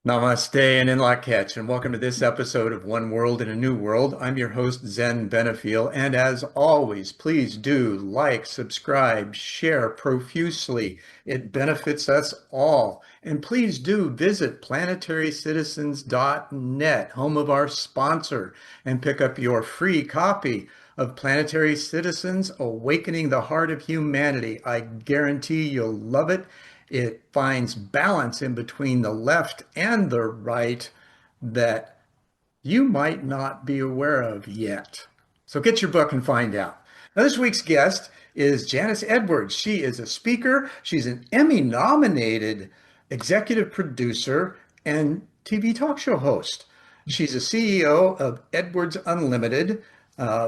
Namaste and in Lak'ech, and welcome to this episode of One World in a New World. I'm your host, Zen Benefiel, and as always, please do like, subscribe, share profusely. It benefits us all. And please do visit planetarycitizens.net, home of our sponsor, and pick up your free copy of Planetary Citizens: Awakening the Heart of Humanity. I guarantee you'll love it. It finds balance in between the left and the right that you might not be aware of yet. So get your book and find out. Now, this week's guest is Janice Edwards. She is a speaker. She's an Emmy-nominated executive producer and TV talk show host. She's a CEO of Edwards Unlimited.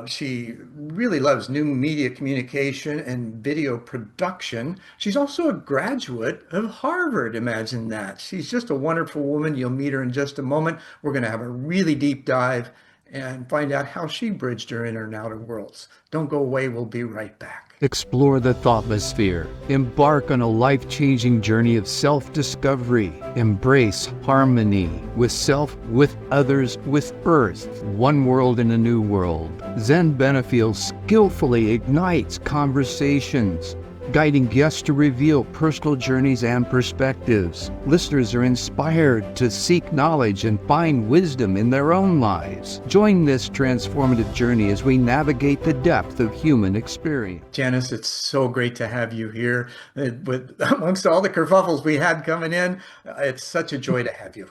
She really loves new media communication and video production. She's also a graduate of Harvard. Imagine that. She's just a wonderful woman. You'll meet her in just a moment. We're going to have a really deep dive and find out how she bridged her inner and outer worlds. Don't go away. We'll be right back. Explore the thoughtless sphere. Embark on a life-changing journey of self-discovery. Embrace harmony with self, with others, with Earth. One world in a new world. Zen Benefiel skillfully ignites conversations, guiding guests to reveal personal journeys and perspectives. Listeners are inspired to seek knowledge and find wisdom in their own lives. Join this transformative journey as we navigate the depth of human experience. Janice, it's so great to have you here. With amongst all the kerfuffles we had coming in, it's such a joy to have you.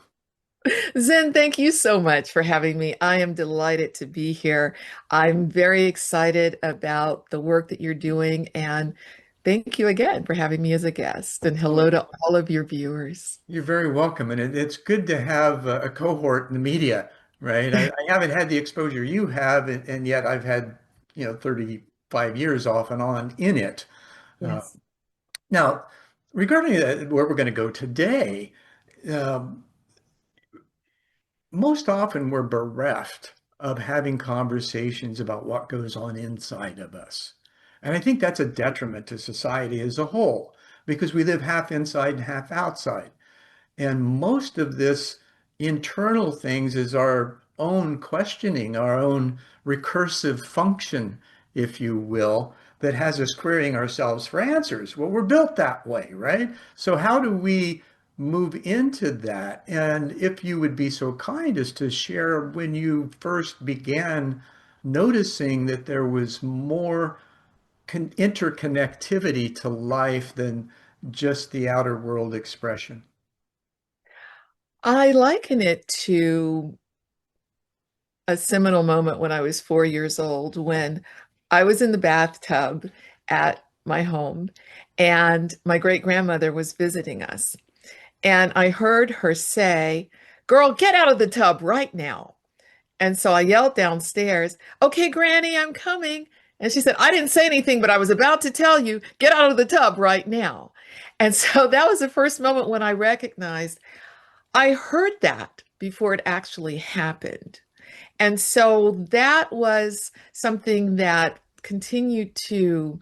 Zen, thank you so much for having me. I am delighted to be here. I'm very excited about the work that you're doing, and thank you again for having me as a guest. And hello to all of your viewers. You're very welcome. And it's good to have a cohort in the media, right? I haven't had the exposure you have, and yet I've had, 35 years off and on in it. Uh, Yes. Now, regarding where we're going to go today, um, most often we're bereft of having conversations about what goes on inside of us. And I think that's a detriment to society as a whole because we live half inside and half outside. And most of this internal things is our own questioning, our own recursive function, if you will, that has us querying ourselves for answers. Well, we're built that way, right? So how do we move into that? And if you would be so kind as to share when you first began noticing that there was more interconnectivity to life than just the outer world expression. I liken it to a seminal moment when I was 4 years old when I was in the bathtub at my home and my great grandmother was visiting us. And I heard her say, "Girl, get out of the tub right now." And so I yelled downstairs, "Okay, Granny, I'm coming." And she said, "I didn't say anything, but I was about to tell you, get out of the tub right now." And so that was the first moment when I recognized I heard that before it actually happened. And so that was something that continued to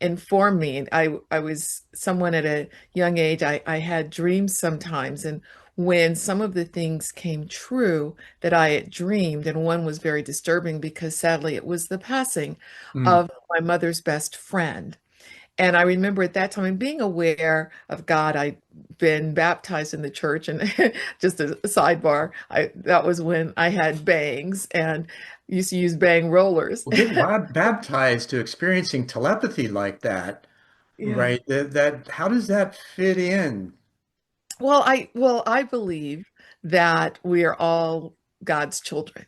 inform me. I was someone at a young age, I had dreams sometimes. And when some of the things came true that I had dreamed, and one was very disturbing because sadly it was the passing Mm. of my mother's best friend. And I remember at that time being aware of God. I'd been baptized in the church, and just a sidebar, that was when I had bangs and used to use bang rollers. Well, getting baptized to experiencing telepathy like that, Yeah. right? How does that fit in? Well, I believe that we are all God's children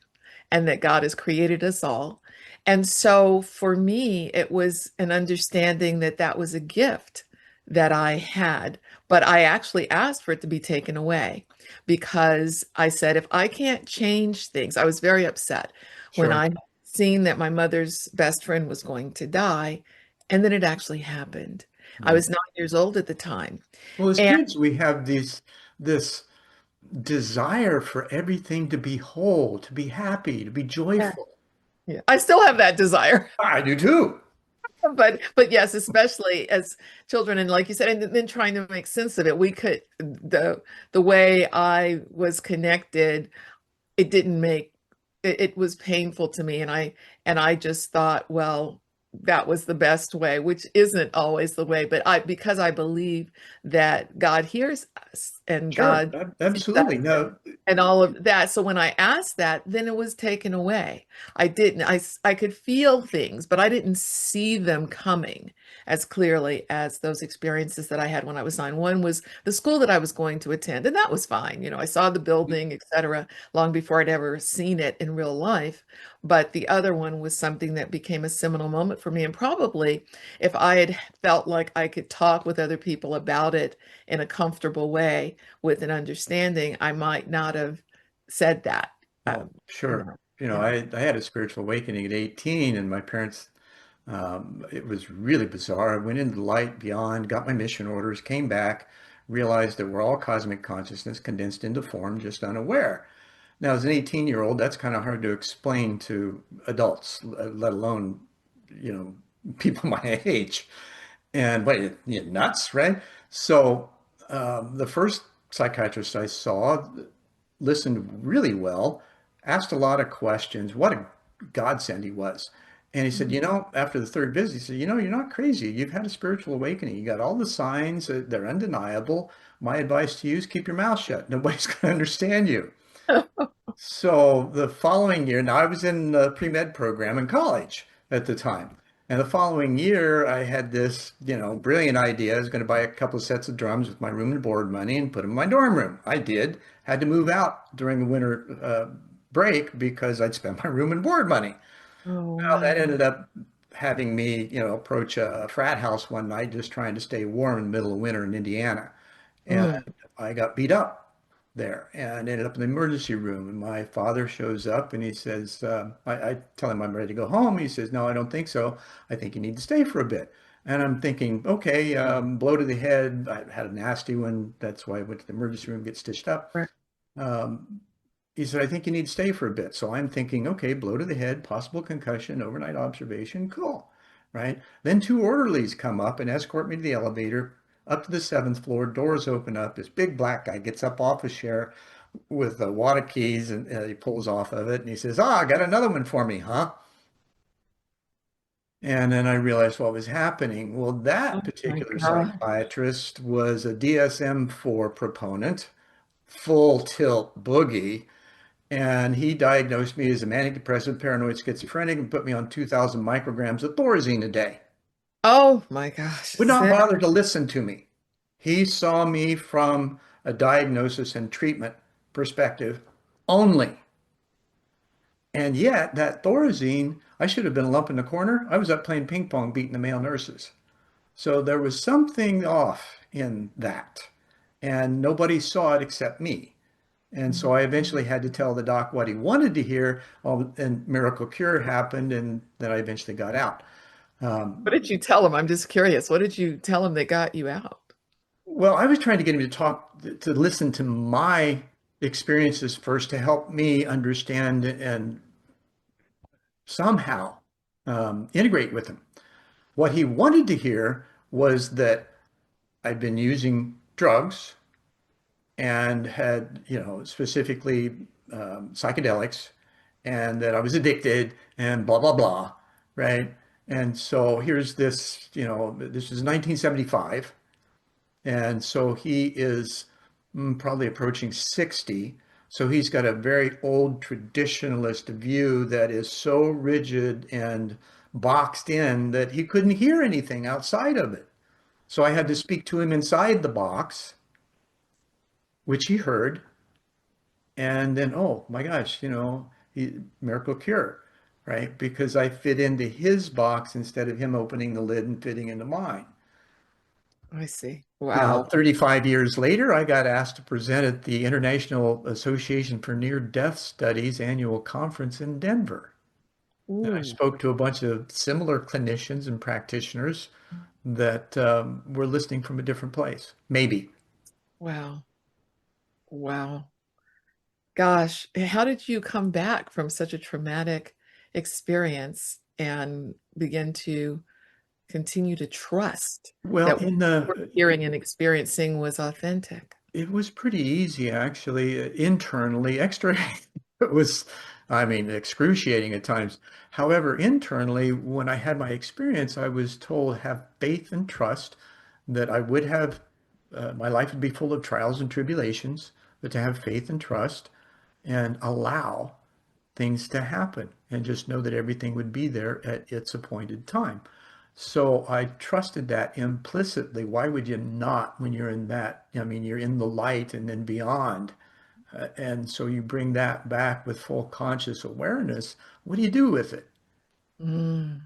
and that God has created us all. And so for me, it was an understanding that that was a gift that I had, but I actually asked for it to be taken away because I said, if I can't change things, I was very upset when Sure. I seen that my mother's best friend was going to die, and then it actually happened. I Yeah. was 9 years old at the time. Well, as And kids, we have this desire for everything to be whole, to be happy, to be yeah, joyful. yeah, I still have that desire. I do too. But yes, especially as children, and like you said, and then trying to make sense of it, we could the way I was connected, it didn't make it was painful to me, and I just thought, well, that was the best way, which isn't always the way, but I because I believe that God hears us and Sure, God sees us absolutely. No, and all of that. So when I asked that, then it was taken away. I didn't, I could feel things, but I didn't see them coming as clearly as those experiences that I had when I was 9. One was the school that I was going to attend, and that was fine. You know, I saw the building, etc., long before I'd ever seen it in real life. But the other one was something that became a seminal moment for me. And probably if I had felt like I could talk with other people about it in a comfortable way, with an understanding, I might not have said that. oh, You sure. know, yeah. I had a spiritual awakening at 18, and my parents, it was really bizarre. I went into the light beyond, got my mission orders, came back, realized that we're all cosmic consciousness condensed into form, just unaware. Now, as an 18-year-old, that's kind of hard to explain to adults, let alone, people my age. And wait, you're nuts, right? So the first psychiatrist I saw listened really well, asked a lot of questions. What a godsend he was. And he said, after the third visit, he said, you're not crazy. You've had a spiritual awakening. You got all the signs, they're undeniable. My advice to you is keep your mouth shut. Nobody's going to understand you. So the following year, now I was in the pre-med program in college at the time. And the following year, I had this, brilliant idea. I was going to buy a couple of sets of drums with my room and board money and put them in my dorm room. I did. Had to move out during the winter break because I'd spent my room and board money. Oh, Well, that wow. ended up having me, approach a frat house one night just trying to stay warm in the middle of winter in Indiana. And Mm. I got beat up there and ended up in the emergency room. And my father shows up and he says, I tell him I'm ready to go home. He says, no, I don't think so. I think you need to stay for a bit. And I'm thinking, okay, blow to the head. I had a nasty one. That's why I went to the emergency room, get stitched up. Right. Um, he said, I think you need to stay for a bit. So I'm thinking, okay, blow to the head, possible concussion, overnight observation, cool, right? Then two orderlies come up and escort me to the elevator up to the seventh floor. Doors open up. This big black guy gets up off his chair with the water keys and he pulls off of it and he says, I got another one for me, huh? And then I realized what was happening. Well, Oh that my particular God. psychiatrist was a DSM-4 proponent, full tilt boogie. And he diagnosed me as a manic depressive paranoid schizophrenic and put me on 2,000 micrograms of Thorazine a day. Oh my gosh. Would not Zen. bother to listen to me. He saw me from a diagnosis and treatment perspective only. And yet, that Thorazine, I should have been a lump in the corner. I was up playing ping pong, beating the male nurses. So there was something off in that. And nobody saw it except me. And so I eventually had to tell the doc what he wanted to hear. And Miracle Cure happened, and then I eventually got out. What Um, did you tell him? I'm just curious. What did you tell him that got you out? well, I was trying to get him to talk, to listen to my experiences first to help me understand and somehow integrate with him. What he wanted to hear was that I'd been using drugs and had, specifically psychedelics, and that I was addicted and blah, blah, blah, right? And so here's this, this is 1975. And so he is probably approaching 60. So he's got a very old traditionalist view that is so rigid and boxed in that he couldn't hear anything outside of it. So I had to speak to him inside the box, which he heard. And then, oh my gosh, miracle cure, right? Because I fit into his box instead of him opening the lid and fitting into mine. I see. Now, Wow. 35 years later, I got asked to present at the International Association for Near-Death Studies annual conference in Denver. And I Ooh, spoke to a bunch of similar clinicians and practitioners that were listening from a different place, maybe. wow. Wow. Gosh, how did you come back from such a traumatic experience and begin to continue to trust Well, that what we're hearing and experiencing was authentic? it was pretty easy actually, internally. Extra, it was, I mean, excruciating at times. However, internally, when I had my experience, I was told have faith and trust that I would have, my life would be full of trials and tribulations, but to have faith and trust and allow things to happen and just know that everything would be there at its appointed time. So I trusted that implicitly. Why would you not when you're in that? I mean, you're in the light and then beyond. And so you bring that back with full conscious awareness. What do you do with it? Mm,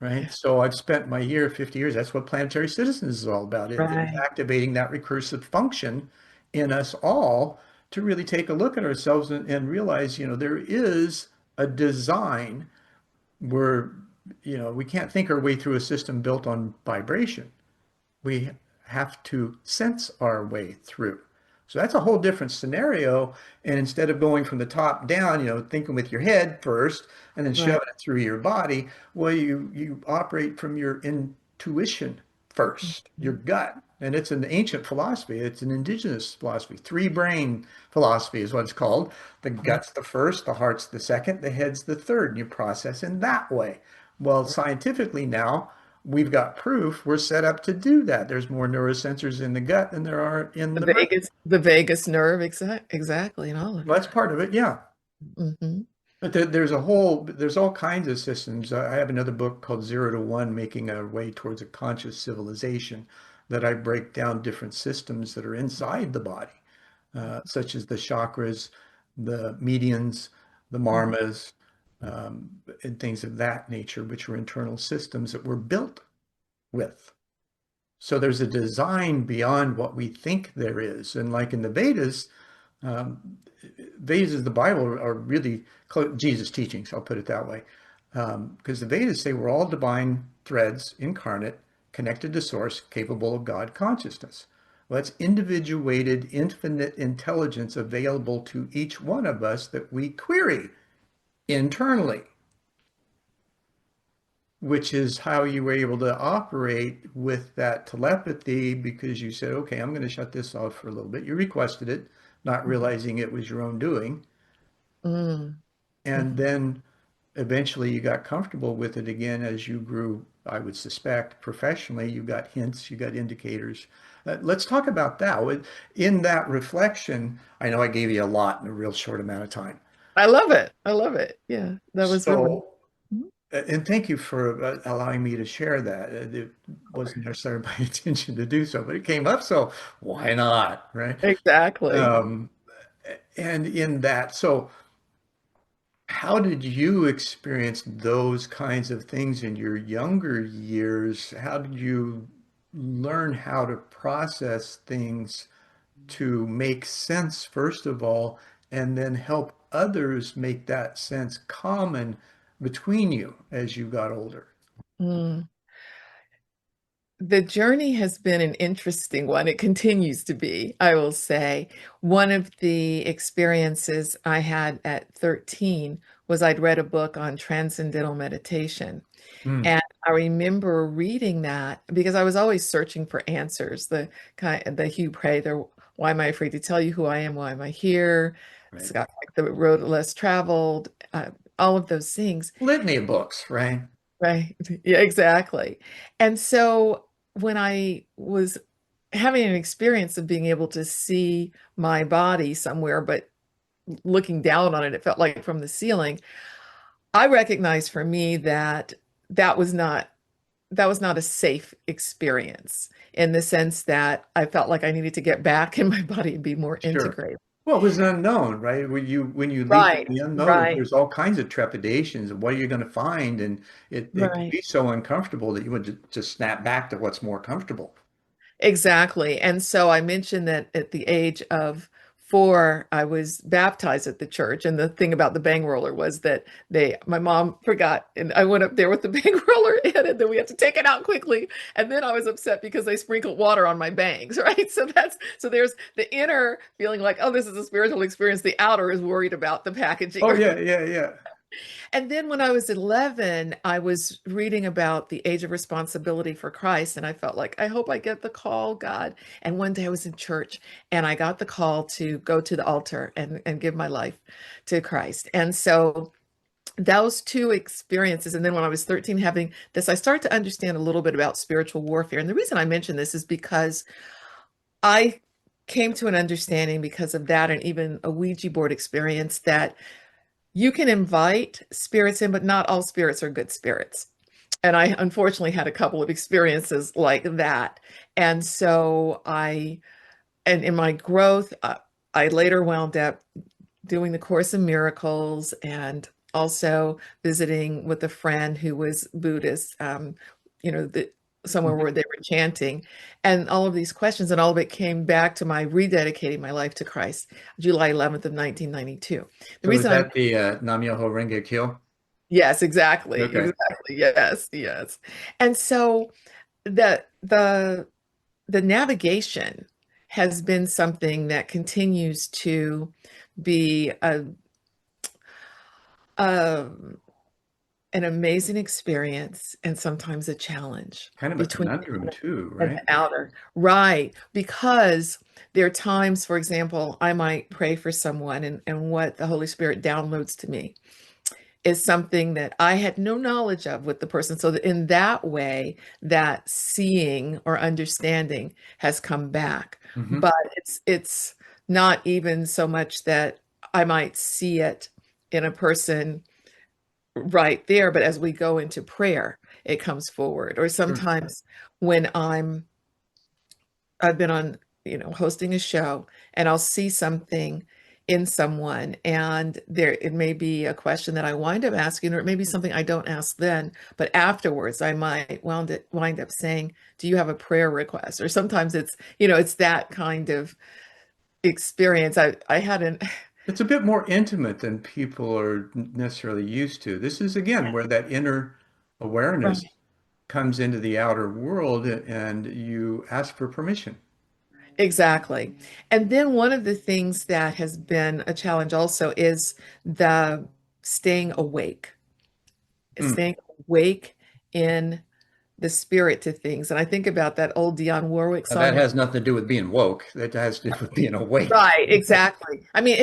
Right. yeah, So I've spent my 50 years. That's what Planetary Citizens is all about. It's right. activating that recursive function in us all to really take a look at ourselves and realize, there is a design where, we can't think our way through a system built on vibration. We have to sense our way through. So that's a whole different scenario. And instead of going from the top down, thinking with your head first and then Right. shoving it through your body, well, you operate from your intuition first, your Mhm. gut. And it's an ancient philosophy. It's an indigenous philosophy. Three brain philosophy is what it's called. The Right. gut's the first, the heart's the second, the head's the third, and you process in that way. Well, scientifically now, we've got proof we're set up to do that. There's more neurosensors in the gut than there are in the brain. The vagus nerve, exactly, and all of Well, that's that. part of it, yeah. Hmm. But there's all kinds of systems. I have another book called Zero to One, Making Our Way Towards a Conscious Civilization, that I break down different systems that are inside the body, such as the chakras, the medians, the marmas, and things of that nature, which are internal systems that we're built with. So there's a design beyond what we think there is. And like in the Vedas, um, Vedas, the Bible, are really Jesus' teachings, I'll put it that way. Because the Vedas say we're all divine threads incarnate, connected to source, capable of God consciousness. Well, that's individuated, infinite intelligence available to each one of us that we query internally, which is how you were able to operate with that telepathy because you said, okay, I'm going to shut this off for a little bit. You requested it, not realizing it was your own doing. Mm. And Mhm. then eventually you got comfortable with it again as you grew, I would suspect, professionally. You got hints, you got indicators. Let's talk about that. In that reflection, I know I gave you a lot in a real short amount of time. I love it. I love it. Yeah, that was really. So, Mhm. and thank you for allowing me to share that. It wasn't necessarily my intention to do so, but it came up, so why not, right? Exactly. Um, and in that, so how did you experience those kinds of things in your younger years? How did you learn how to process things to make sense, first of all, and then help others make that sense common between you as you got older? Mm. The journey has been an interesting one. It continues to be, I will say. One of the experiences I had at 13 was I'd read a book on transcendental meditation. Mm, And I remember reading that because I was always searching for answers. The Hugh Pray, the Why Am I Afraid to Tell You Who I Am? Why Am I Here? right. Scott, like the Road Less Traveled, all of those things. Litany of books, right? Right. Yeah, exactly. And so when I was having an experience of being able to see my body somewhere, but looking down on it, it felt like from the ceiling. I recognized for me that that was not that was not a safe experience in the sense that I felt like I needed to get back in my body and be more Sure. integrated. Well, it was unknown, right? When you leap into Right, the unknown, right, there's all kinds of trepidations of what are you going to find, and it can right. be so uncomfortable that you want to just snap back to what's more comfortable. Exactly. And so I mentioned that at the age of 4, I was baptized at the church. And the thing about the bang roller was that my mom forgot, and I went up there with the bang roller in, and then we had to take it out quickly. And then I was upset because they sprinkled water on my bangs, right? So there's the inner feeling like, oh, this is a spiritual experience. The outer is worried about the packaging. Oh yeah, yeah, yeah. And then when I was 11, I was reading about the age of responsibility for Christ, and I felt like, I hope I get the call, God. And one day I was in church and I got the call to go to the altar and give my life to Christ. And so those two experiences, and then when I was 13 having this, I started to understand a little bit about spiritual warfare. And the reason I mention this is because I came to an understanding because of that and even a Ouija board experience that you can invite spirits in, but not all spirits are good spirits. And I unfortunately had a couple of experiences like that. And so and in my growth, I later wound up doing the Course in Miracles and also visiting with a friend who was Buddhist, you know, somewhere where they were chanting, and all of these questions, and all of it came back to my rededicating my life to Christ, July 11th of 1992. The So is reason I'm that the Nam Myoho Renge Kyo? Yes, exactly, Okay. exactly, yes, yes. And so the the navigation has been something that continues to be a an amazing experience and sometimes a challenge Kind of a between conundrum too, and right? the outer. Right. Because there are times, for example, I might pray for someone and what the Holy Spirit downloads to me is something that I had no knowledge of with the person. So that in that way, that seeing or understanding has come back. Hmm. But it's not even so much that I might see it in a person right there, but as we go into prayer, it comes forward. Or Sure. sometimes when I've been on, hosting a show and I'll see something in someone and it may be a question that I wind up asking, or it may be something I don't ask then, but afterwards I might wind up saying, do you have a prayer request? Or sometimes it's that kind of experience. I had an It's a bit more intimate than people are necessarily used to. This is again where that inner awareness comes into the outer world and you ask for permission. Exactly. And then one of the things that has been a challenge also is the staying awake, Mm. staying awake in the spirit to things. And I think about that old Dionne Warwick Now, that song. has nothing to do with being woke. That has to do with being awake. Right, exactly. I mean,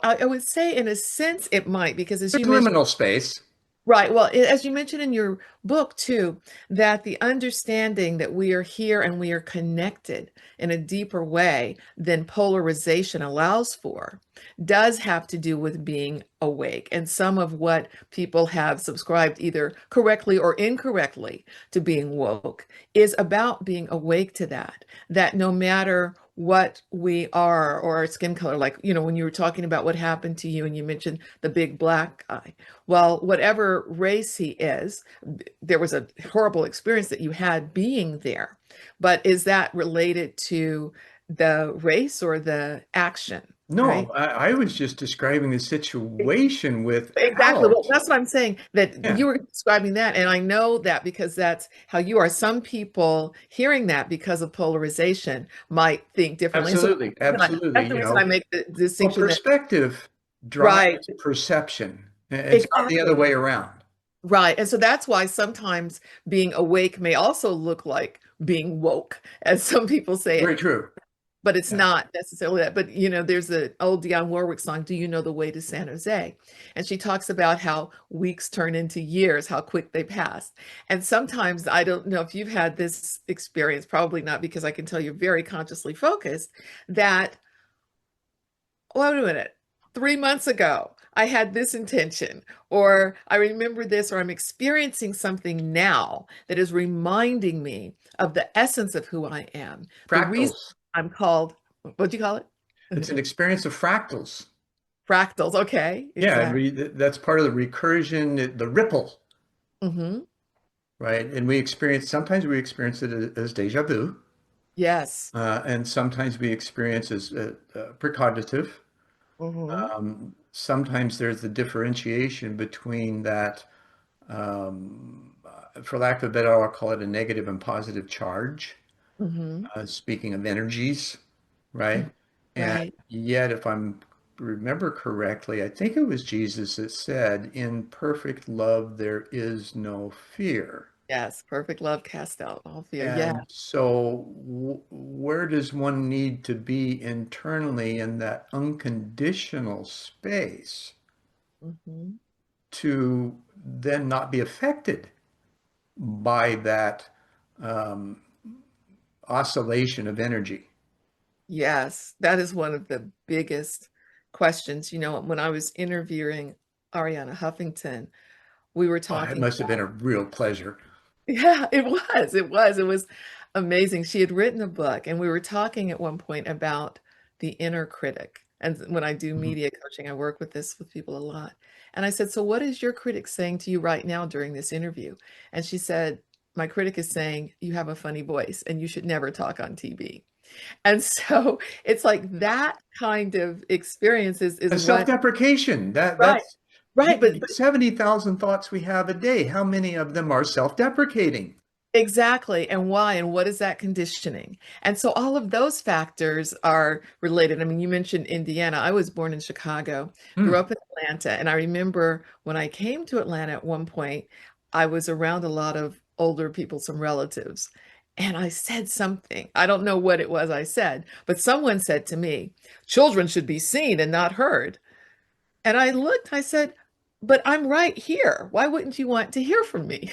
I would say in a sense it might, because as you There's mentioned, liminal space. right. Well, as you mentioned in your book too, that the understanding that we are here and we are connected in a deeper way than polarization allows for does have to do with being awake. And some of what people have subscribed either correctly or incorrectly to being woke is about being awake to that no matter what we are or our skin color, like, when you were talking about what happened to you and you mentioned the big black guy. Well, whatever race he is, there was a horrible experience that you had being there. But is that related to the race or the action, No, right? I was just describing the situation Exactly. Well, without. that's what I'm saying, that Yeah, you were describing that. And I know that because that's how you are. Some people hearing that because of polarization might think differently. And so absolutely. Absolutely. that's the reason I make the Well, distinction that, perspective drives right, perception. It's not the other exactly. way around. Right. And so that's why sometimes being awake may also look like being woke, as some people say Very it, true. but it's Yeah. not necessarily that. But, there's an old Dionne Warwick song, Do You Know the Way to San Jose? And she talks about how weeks turn into years, how quick they pass. And sometimes I don't know if you've had this experience, probably not, because I can tell you're very consciously focused, that wait a minute, 3 months ago, I had this intention, or I remember this, or I'm experiencing something now that is reminding me of the essence of who I am. The reason Fractals. I'm called, what'd you call it? It's an experience of fractals. Fractals. Okay, Yeah, exactly. that's part of the recursion, the ripple, Hmm. right? And sometimes we experience it as deja vu, Yes. and sometimes we experience as precognitive. Hmm. Sometimes there's the differentiation between that, for lack of a better, I'll call it a negative and positive charge. Hmm. Speaking of energies, right? And Right. yet, if I'm remember correctly, I think it was Jesus that said, "In perfect love, there is no fear." Yes, perfect love casts out all fear. Yeah. And so, where does one need to be internally in that unconditional space Hmm. to then not be affected by that um, oscillation of energy? Yes, that is one of the biggest questions. When I was interviewing Ariana Huffington, we were Oh, it talking. must have been a real pleasure. Yeah, it was. It was amazing. She had written a book, and we were talking at one point about the inner critic. And when I do Mhm. media coaching, I work with this with people a lot. And I said, "So what is your critic saying to you right now during this interview?" And she said, "My critic is saying you have a funny voice and you should never talk on TV." And so it's like that kind of experience is And what. self-deprecation, Right, that's right, but 70,000 thoughts we have a day. How many of them are self-deprecating? exactly. And why? And what is that conditioning? And so all of those factors are related. I mean, you mentioned Indiana. I was born in Chicago, grew Hmm. up in Atlanta. And I remember when I came to Atlanta at one point, I was around a lot of older people, some relatives. And I said something. I don't know what it was I said, but someone said to me, children should be seen and not heard. And I looked, I said, but I'm right here. Why wouldn't you want to hear from me?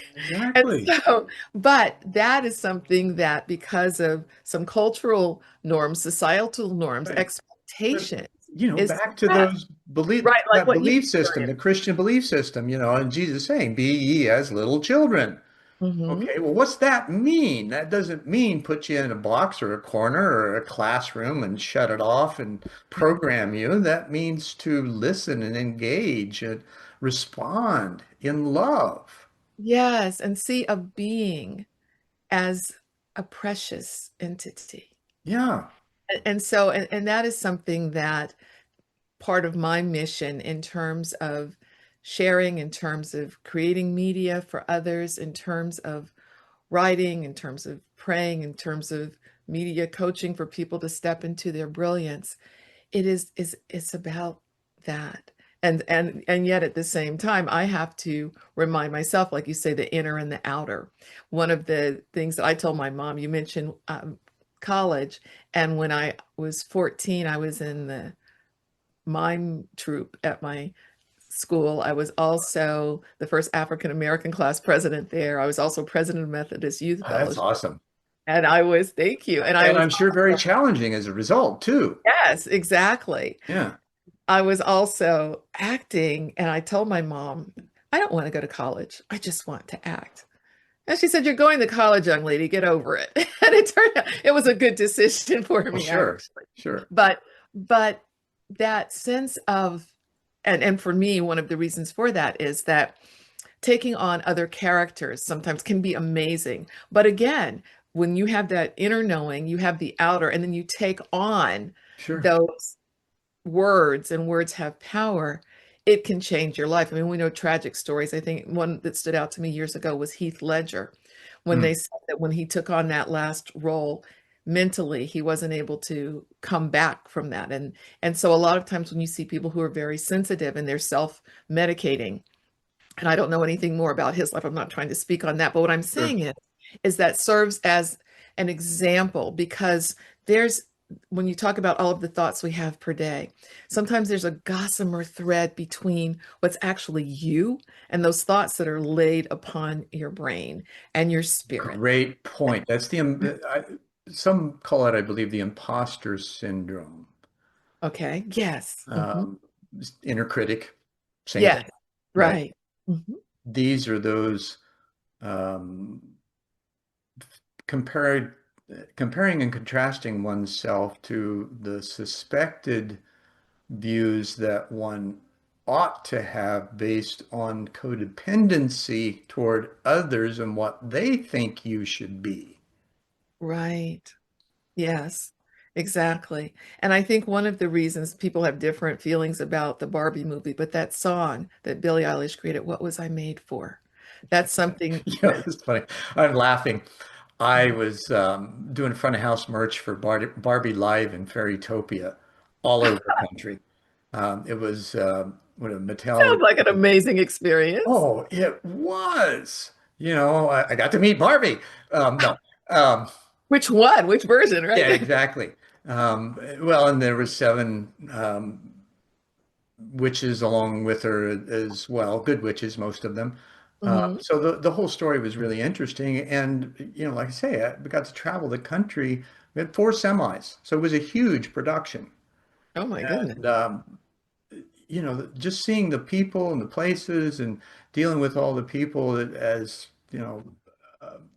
And Exactly. so, but that is something that because of some cultural norms, societal norms, Right. But, expectations is back to suppressed. those belief, Right, like that what you belief system, the experienced. Christian belief system, and Jesus saying, "Be ye as little children." Hmm. Okay, well, what's that mean? That doesn't mean put you in a box or a corner or a classroom and shut it off and program you. That means to listen and engage and respond in love. Yes, and see a being as a precious entity. Yeah, And so, and that is something that part of my mission in terms of sharing, in terms of creating media for others, in terms of writing, in terms of praying, in terms of media coaching for people to step into their brilliance. It's about that. And yet at the same time, I have to remind myself, like you say, the inner and the outer. One of the things that I told my mom, you mentioned college, and when I was 14, I was in the mime troupe at my school. I was also the first African American class president there. I was also president of Methodist Youth that's Fellowship. awesome. And I was, thank you. And I And was, I'm sure very challenging as a result, too. yes, exactly. Yeah. I was also acting. And I told my mom, I don't want to go to college. I just want to act. And she said, you're going to college, young lady, get over it. And it turned out it was a good decision for Well, me, sure, actually. sure. But that sense of, and for me, one of the reasons for that is that taking on other characters sometimes can be amazing. But again, when you have that inner knowing, you have the outer, and then you take on Sure. those words, and words have power, it can change your life. I mean, we know tragic stories. I think one that stood out to me years ago was Heath Ledger, when Mm. they said that when he took on that last role, mentally he wasn't able to come back from that. And so a lot of times when you see people who are very sensitive and they're self-medicating, and I don't know anything more about his life, I'm not trying to speak on that, but what I'm Sure. saying is that serves as an example, because there's, when you talk about all of the thoughts we have per day, sometimes there's a gossamer thread between what's actually you and those thoughts that are laid upon your brain and your spirit. Great point. That's some call it, I believe, the imposter syndrome. Okay. Yes. Um, Inner critic, same Yes. thing, right? Right. Mhm. These are those um, compared, comparing and contrasting oneself to the suspected views that one ought to have based on codependency toward others and what they think you should be. Right. Yes, exactly. And I think one of the reasons people have different feelings about the Barbie movie, but that song that Billie Eilish created, What Was I Made For? That's something that, It's funny. I'm laughing. I was doing front of house merch for Barbie Live in Fairytopia all over the country. It was what a Mattel. Sounds like an amazing experience. Oh, it was. I got to meet Barbie. No. Um, Which one? Which version, yeah, right? exactly. Well, and there was seven witches along with her as well. Good witches, most of them. Hmm. So the whole story was really interesting. And, like I say, we got to travel the country. We had four semis. So it was a huge production. Oh my goodness. And just seeing the people and the places and dealing with all the people that, as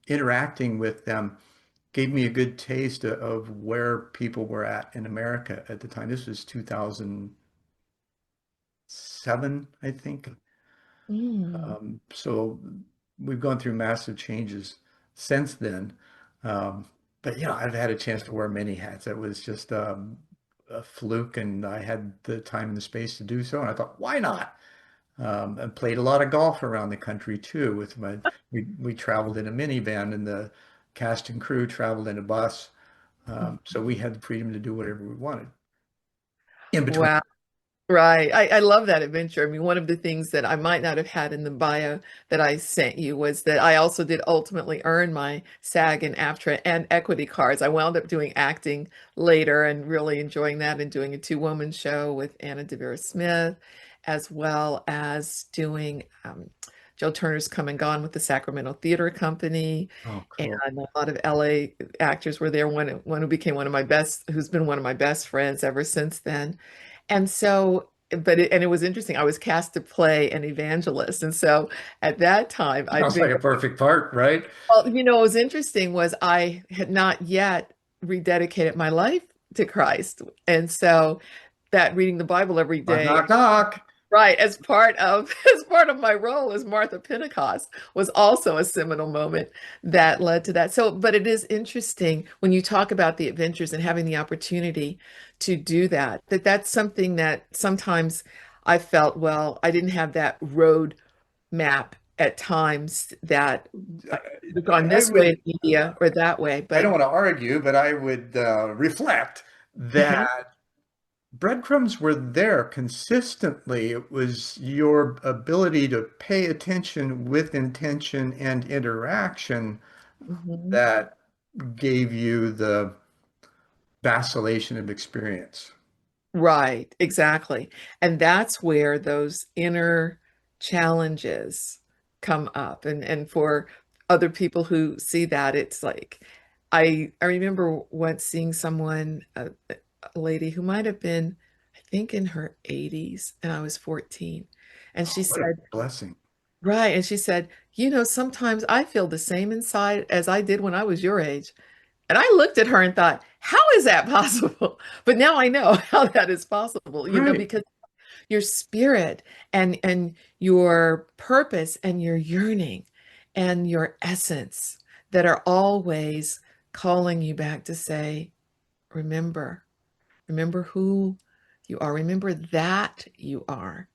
interacting with them gave me a good taste of where people were at in America at the time. This was 2007, I think. Mm. So we've gone through massive changes since then. Um, but I've had a chance to wear many hats. It was just a fluke, and I had the time and the space to do so. And I thought, why not? And played a lot of golf around the country too. We traveled in a minivan, and the cast and crew traveled in a bus. So we had the freedom to do whatever we wanted in between. Wow. Right. I love that adventure. I mean, one of the things that I might not have had in the bio that I sent you was that I also did ultimately earn my SAG and AFTRA and equity cards. I wound up doing acting later and really enjoying that and doing a two-woman show with Anna Devere Smith, as well as doing Joe Turner's Come and Gone with the Sacramento Theater Company. Oh, And cool. a lot of LA actors were there. One who became one of my best, who's been one of my best friends ever since then. And so, and it was interesting. I was cast to play an evangelist. And so at that time, I'd Sounds been, like a perfect part, right? well, what was interesting was I had not yet rededicated my life to Christ. And so that reading the Bible every Knock, day, knock, knock. right, as part of as part of my role as Martha Pentecost was also a seminal moment that led to that. So, but it is interesting when you talk about the adventures and having the opportunity to do that, that's something that sometimes I felt, well, I didn't have that road map at times that I could have gone I this way would, in media or that way. I don't But want to argue, but I would reflect mhm, that breadcrumbs were there consistently. It was your ability to pay attention with intention and interaction mhm. that gave you the vacillation of experience. Right, exactly. And that's where those inner challenges come up. And for other people who see that, it's like I remember once seeing someone, a lady who might have been, I think in her 80s, and I was 14. And she Oh, what a said, blessing. right, and she said, sometimes I feel the same inside as I did when I was your age. And I looked at her and thought, how is that possible? But now I know how that is possible, Right. because your spirit and your purpose and your yearning and your essence that are always calling you back to say, remember, remember who you are, remember that you are.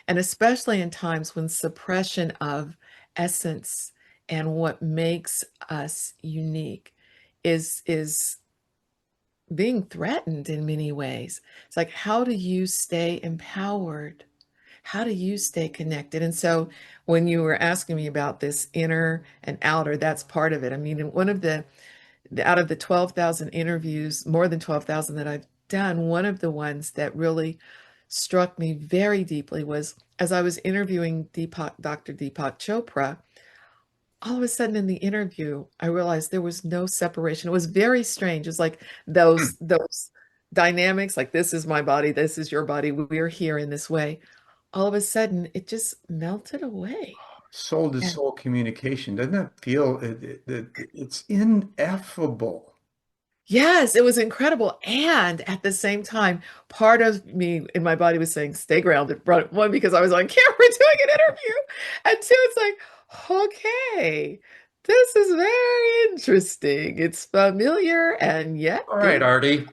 And especially in times when suppression of essence and what makes us unique is being threatened in many ways. It's like, how do you stay empowered? How do you stay connected? And so when you were asking me about this inner and outer, that's part of it. I mean, in one of out of the 12,000 interviews, more than 12,000 that I've done, one of the ones that really struck me very deeply was as I was interviewing Dr. Deepak Chopra, all of a sudden in the interview, I realized there was no separation. It was very strange. It's like those dynamics, like this is my body, this is your body, we're here in this way. All of a sudden, it just melted away. Soul to And soul communication. Doesn't that feel it's ineffable? yes, it was incredible. And at the same time, part of me in my body was saying, stay grounded. One, because I was on camera doing an interview. And two, it's like, okay, this is very interesting. It's familiar and yet All right, it's Artie.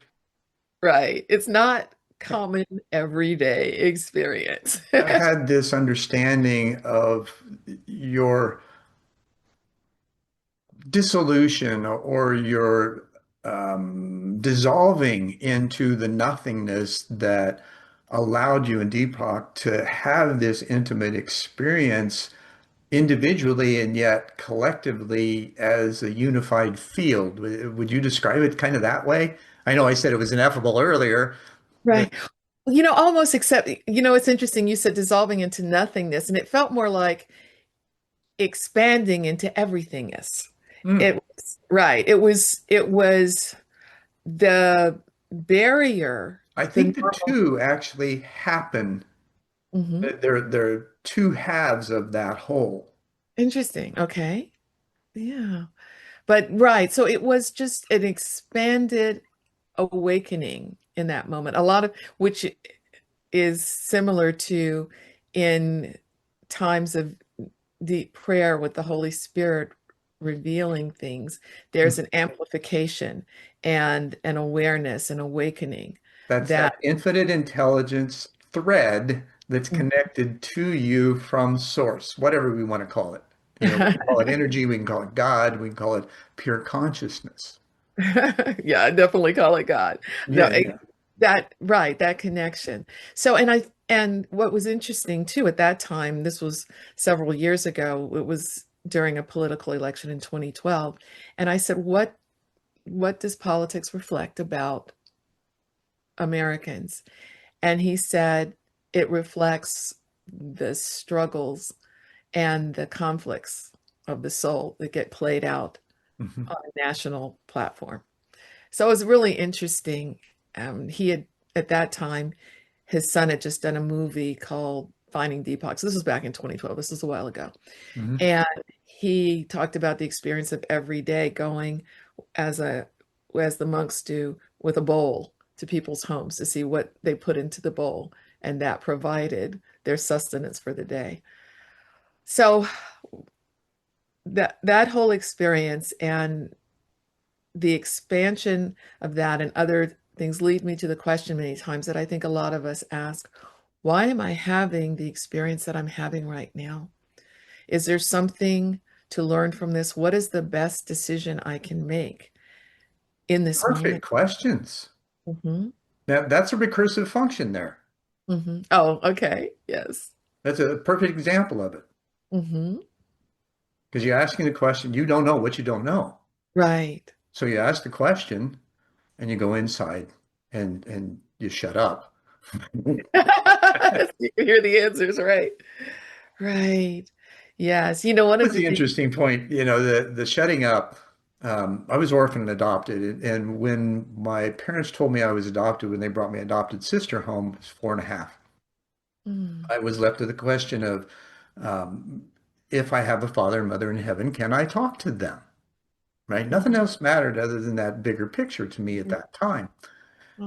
right. It's not common everyday experience. I had this understanding of your dissolution or your dissolving into the nothingness that allowed you and Deepak to have this intimate experience individually and yet collectively as a unified field. Would you describe it kind of that way? I know I said it was ineffable earlier, but Right. Almost except, it's interesting. You said dissolving into nothingness, and it felt more like expanding into everythingness. mm, It was right. It was the barrier, I the think the normal. two actually happen. Mhm. They're two halves of that whole. Interesting. Okay. Yeah. But right. So it was just an expanded awakening in that moment. A lot of which is similar to in times of deep prayer with the Holy Spirit revealing things. Mm. There's an amplification and an awareness and awakening That's that that infinite intelligence thread that's connected to you from source, whatever we want to call it. We can call it energy, we can call it God, we can call it pure consciousness. yeah, I definitely call it God. No, Yeah, yeah. that right, that connection. So, and what was interesting too at that time, this was several years ago, it was during a political election in 2012, and I said, what does politics reflect about Americans? And he said it reflects the struggles and the conflicts of the soul that get played out Mhm. on a national platform. So it was really interesting. He had, at that time, his son had just done a movie called Finding Deepak. So this was back in 2012. This was a while ago. Mhm. And he talked about the experience of every day going as a as the monks do with a bowl to people's homes to see what they put into the bowl, and that provided their sustenance for the day. So that whole experience and the expansion of that and other things lead me to the question many times that I think a lot of us ask, why am I having the experience that I'm having right now? Is there something to learn from this? What is the best decision I can make in this Perfect moment? questions. Hmm. That's a recursive function there. Hmm. Oh, okay. Yes. That's a perfect example of it. Hmm. Because you're asking the question, you don't know what you don't know. Right. So you ask the question and you go inside and you shut up. You can hear the answers, right? Right. Yes. One of Was the the things. interesting point, the shutting up. I was orphaned and adopted, and when my parents told me I was adopted, when they brought my adopted sister home, it was 4.5. Mm, I was left to the question of, um, if I have a father and mother in heaven, can I talk to them? Right? Nothing mhm, else mattered other than that bigger picture to me at mhm. that time.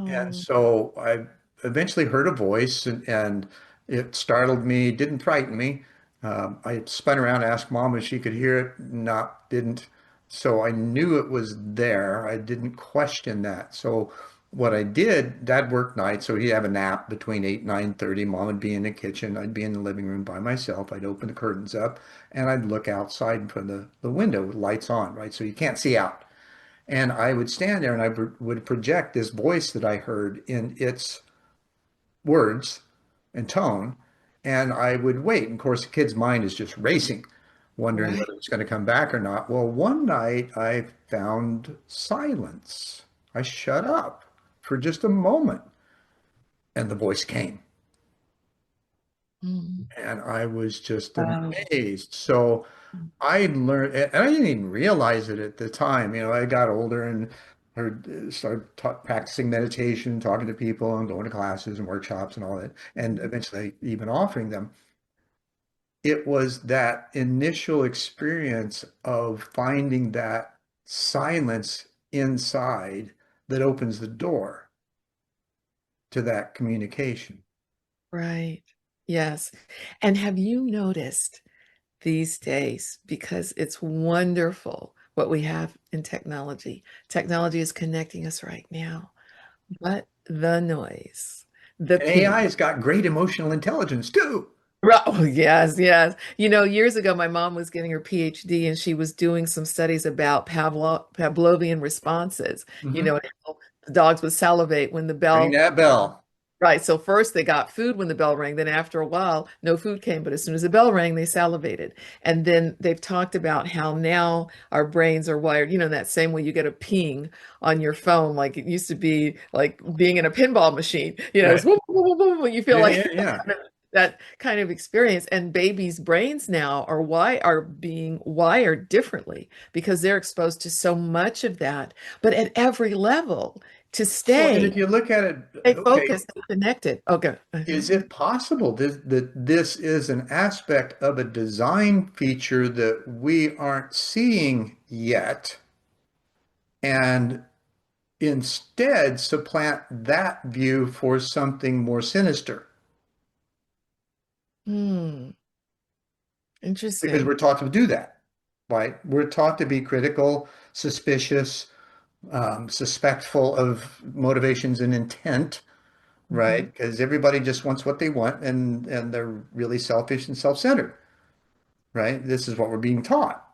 And Oh, so I eventually heard a voice, and it startled me, didn't frighten me. I spun around, asked mom if she could hear it. No, didn't. So I knew it was there. I didn't question that. So what I did, dad worked nights, so he'd have a nap between 8 and 9:30. Mom would be in the kitchen. I'd be in the living room by myself. I'd open the curtains up and I'd look outside from the window with lights on, right? So you can't see out. And I would stand there and would project this voice that I heard in its words and tone, and I would wait. And of course, the kid's mind is just racing, wondering right. whether it's going to come back or not. Well, one night I found silence. I shut up for just a moment, and the voice came. Mm. And I was just Wow. amazed. So I learned, and I didn't even realize it at the time. I got older and started practicing meditation, talking to people, and going to classes and workshops and all that, and eventually even offering them. It was that initial experience of finding that silence inside that opens the door to that communication. Right. Yes. And have you noticed these days, because it's wonderful what we have in technology? Technology is connecting us right now, but the noise, the And AI ping. has got great emotional intelligence too. Oh, yes, yes. Years ago, my mom was getting her PhD and she was doing some studies about Pavlovian responses, Mhm. and how the dogs would salivate when the Ring bell. that bell. Right. So first they got food when the bell rang. Then after a while, no food came. But as soon as the bell rang, they salivated. And then they've talked about how now our brains are wired, in that same way you get a ping on your phone. Like it used to be like being in a pinball machine, it's Right. whoop, whoop, whoop, whoop, you feel Yeah, like yeah, yeah. that kind of experience. And babies' brains now are being wired differently because they're exposed to so much of that, but at every level to Well, and if stay. you look at it, Stay okay, focused and connected. Okay. is it possible that this is an aspect of a design feature that we aren't seeing yet, and instead supplant that view for something more sinister? Hmm. Because Interesting. we're taught to do that, right? We're taught to be critical, suspicious, suspectful of motivations and intent, Hmm. right? Because everybody just wants what they want, and they're really selfish and self-centered, right? This is what we're being taught.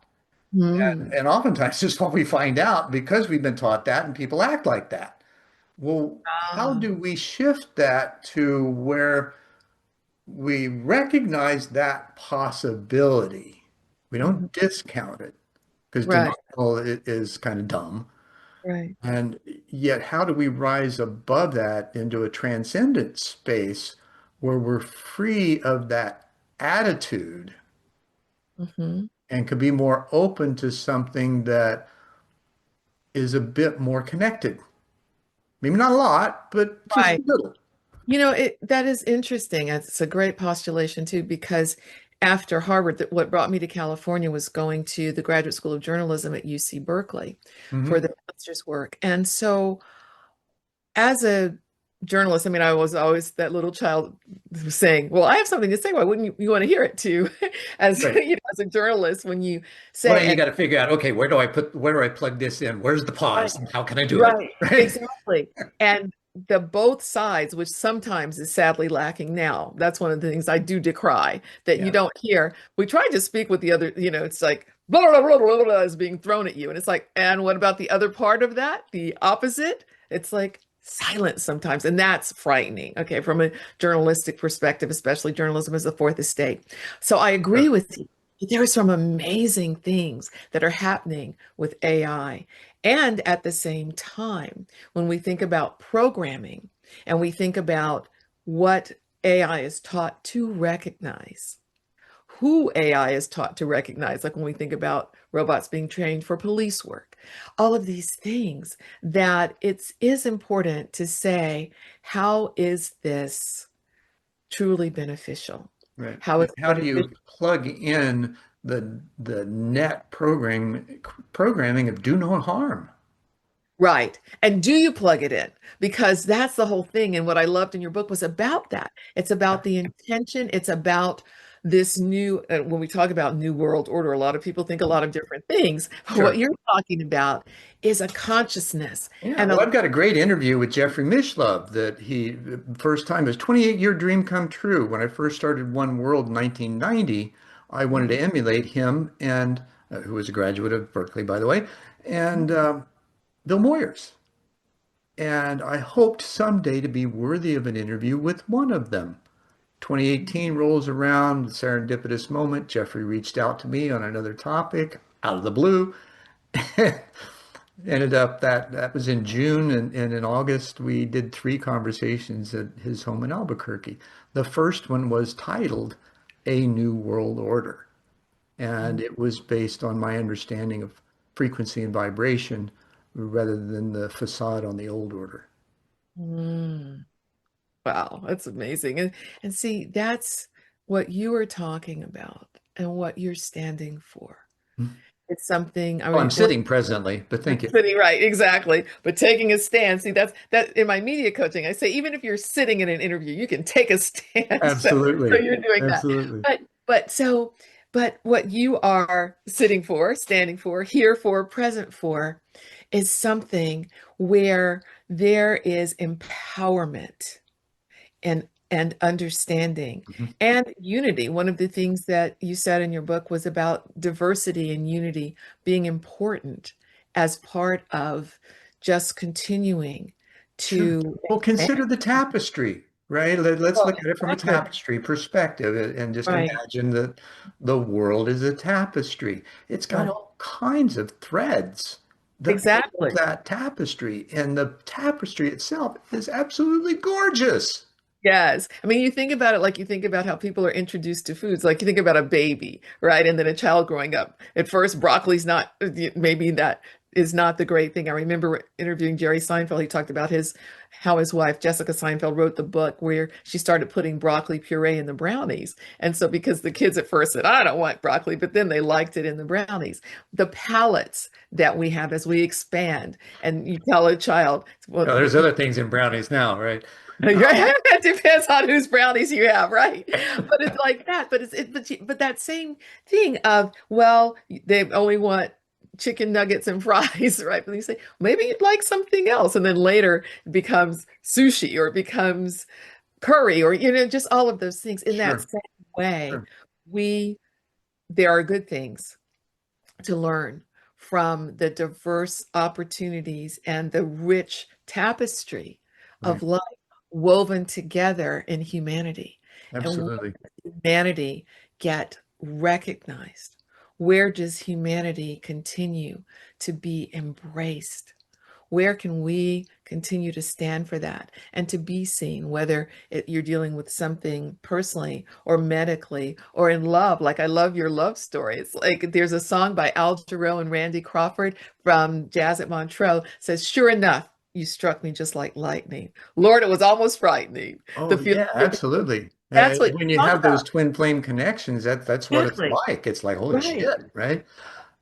Hmm. And oftentimes this is what we find out because we've been taught that and people act like that. Well, how Ah. do we shift that to where we recognize that possibility? We Mhm. don't discount it because Right. denial is kind of dumb. Right. And yet, how do we rise above that into a transcendent space where we're free of that attitude Hmm. and could be more open to something that is a bit more connected? Maybe not a lot, but just a Right. little. That is interesting. It's a great postulation too, because after Harvard, what brought me to California was going to the Graduate School of Journalism at UC Berkeley for Hmm. the master's work. And so as a journalist, I mean, I was always that little child saying, "Well, I have something to say. Why wouldn't you want to hear it too?" As Right. as a journalist, when you Well, say, you and got to figure out, okay, where do I plug this in? Where's the right, pause? And how can I do it? right, Right. exactly, and the both sides, which sometimes is sadly lacking now. That's one of the things I do decry that you Yeah, don't hear. We try to speak with the other, it's like blah blah blah blah blah is being thrown at you, and it's like, and what about the other part of that, the opposite? It's like silence sometimes, and that's frightening. Okay, from a journalistic perspective, especially journalism as a fourth estate. So I agree sure. with you. There are some amazing things that are happening with AI. And at the same time, when we think about programming and we think about what AI is taught to recognize, who AI is taught to recognize, like when we think about robots being trained for police work, all of these things, that is important to say, how is this truly beneficial? Right. How And is how it do beneficial? you plug in the net programming of do no harm? Right. And do you plug it in? Because that's the whole thing. And what I loved in your book was about that. It's about the intention. It's about this new, when we talk about new world order, a lot of people think a lot of different things. What Sure. you're talking about is a consciousness Yeah, and well, a, I've got a great interview with Jeffrey Mishlove that first time, his 28-year dream come true. When I first started One World in 1990, I wanted to emulate him and who was a graduate of Berkeley, by the way, and Bill Moyers. And I hoped someday to be worthy of an interview with one of them. 2018 rolls around, serendipitous moment. Jeffrey reached out to me on another topic out of the blue. Ended up that was in June, and in August we did three conversations at his home in Albuquerque. The first one was titled A New World Order, and it was based on my understanding of frequency and vibration rather than the facade on the old order. Mm, wow, that's amazing. And see, that's what you are talking about and what you're standing for. It's something, I Oh, I'm mean, one sitting presently, but thank you. sitting right, exactly. But taking a stand, see, that's that in my media coaching. I say, even if you're sitting in an interview, you can take a stand. So Absolutely. you're doing that. Absolutely. But but so but what you are sitting for, standing for, here for, present for, is something where there is empowerment and understanding Mhm. and unity. One of the things that you said in your book was about diversity and unity being important as part of just continuing Sure. to Well, expand. consider the tapestry. right? Let's Oh, look at it from a exactly. tapestry perspective and just Right. imagine that the world is a tapestry. It's got Right. all kinds of threads that pull Exactly. that tapestry, and the tapestry itself is absolutely gorgeous. Yes. I mean, you think about it like you think about how people are introduced to foods. Like you think about a baby, right? And then a child growing up. At first, broccoli's not, maybe that is not the great thing. I remember interviewing Jerry Seinfeld. He talked about how his wife, Jessica Seinfeld, wrote the book where she started putting broccoli puree in the brownies. And so, because the kids at first said, I don't want broccoli, but then they liked it in the brownies. The palettes that we have as we expand, and you tell a child, well, Now, there's other things in brownies now, right? It depends on whose brownies you have, right? But it's like that. But but that same thing of, well, they only want chicken nuggets and fries, right? But you say maybe you'd like something else, and then later it becomes sushi or it becomes curry or just all of those things. In that Sure, same way, sure, we there are good things to learn from the diverse opportunities and the rich tapestry of right. life woven together in humanity. And where Absolutely. does humanity get recognized? Where does humanity continue to be embraced? Where can we continue to stand for that and to be seen, whether you're dealing with something personally or medically or in love? Like, I love your love stories. Like, there's a song by Al Jarreau and Randy Crawford from Jazz at Montreux says, sure enough, you struck me just like lightning. Lord, it was almost frightening. The Oh, feeling, yeah, absolutely. that's what you When you talk have those about. twin flame connections, that's what it's Exactly. like. It's like, holy Right. shit, right?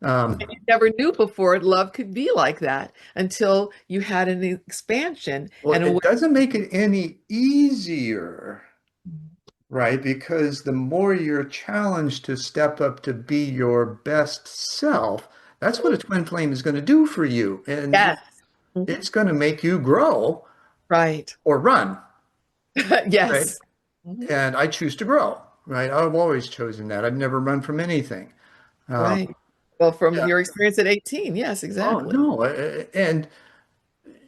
Um, You never knew before love could be like that until you had an expansion well, and a it way. doesn't make it any easier, right? Because the more you're challenged to step up to be your best self, that's what a twin flame is going to do for you. And Yes. Mhm. it's going to make you grow Right. or run, right? Yes. Mhm. And I choose to grow, right? I've always chosen that. I've never run from anything. Um, Right. Well, from yeah. your experience at 18, yes, Oh, exactly. no. And,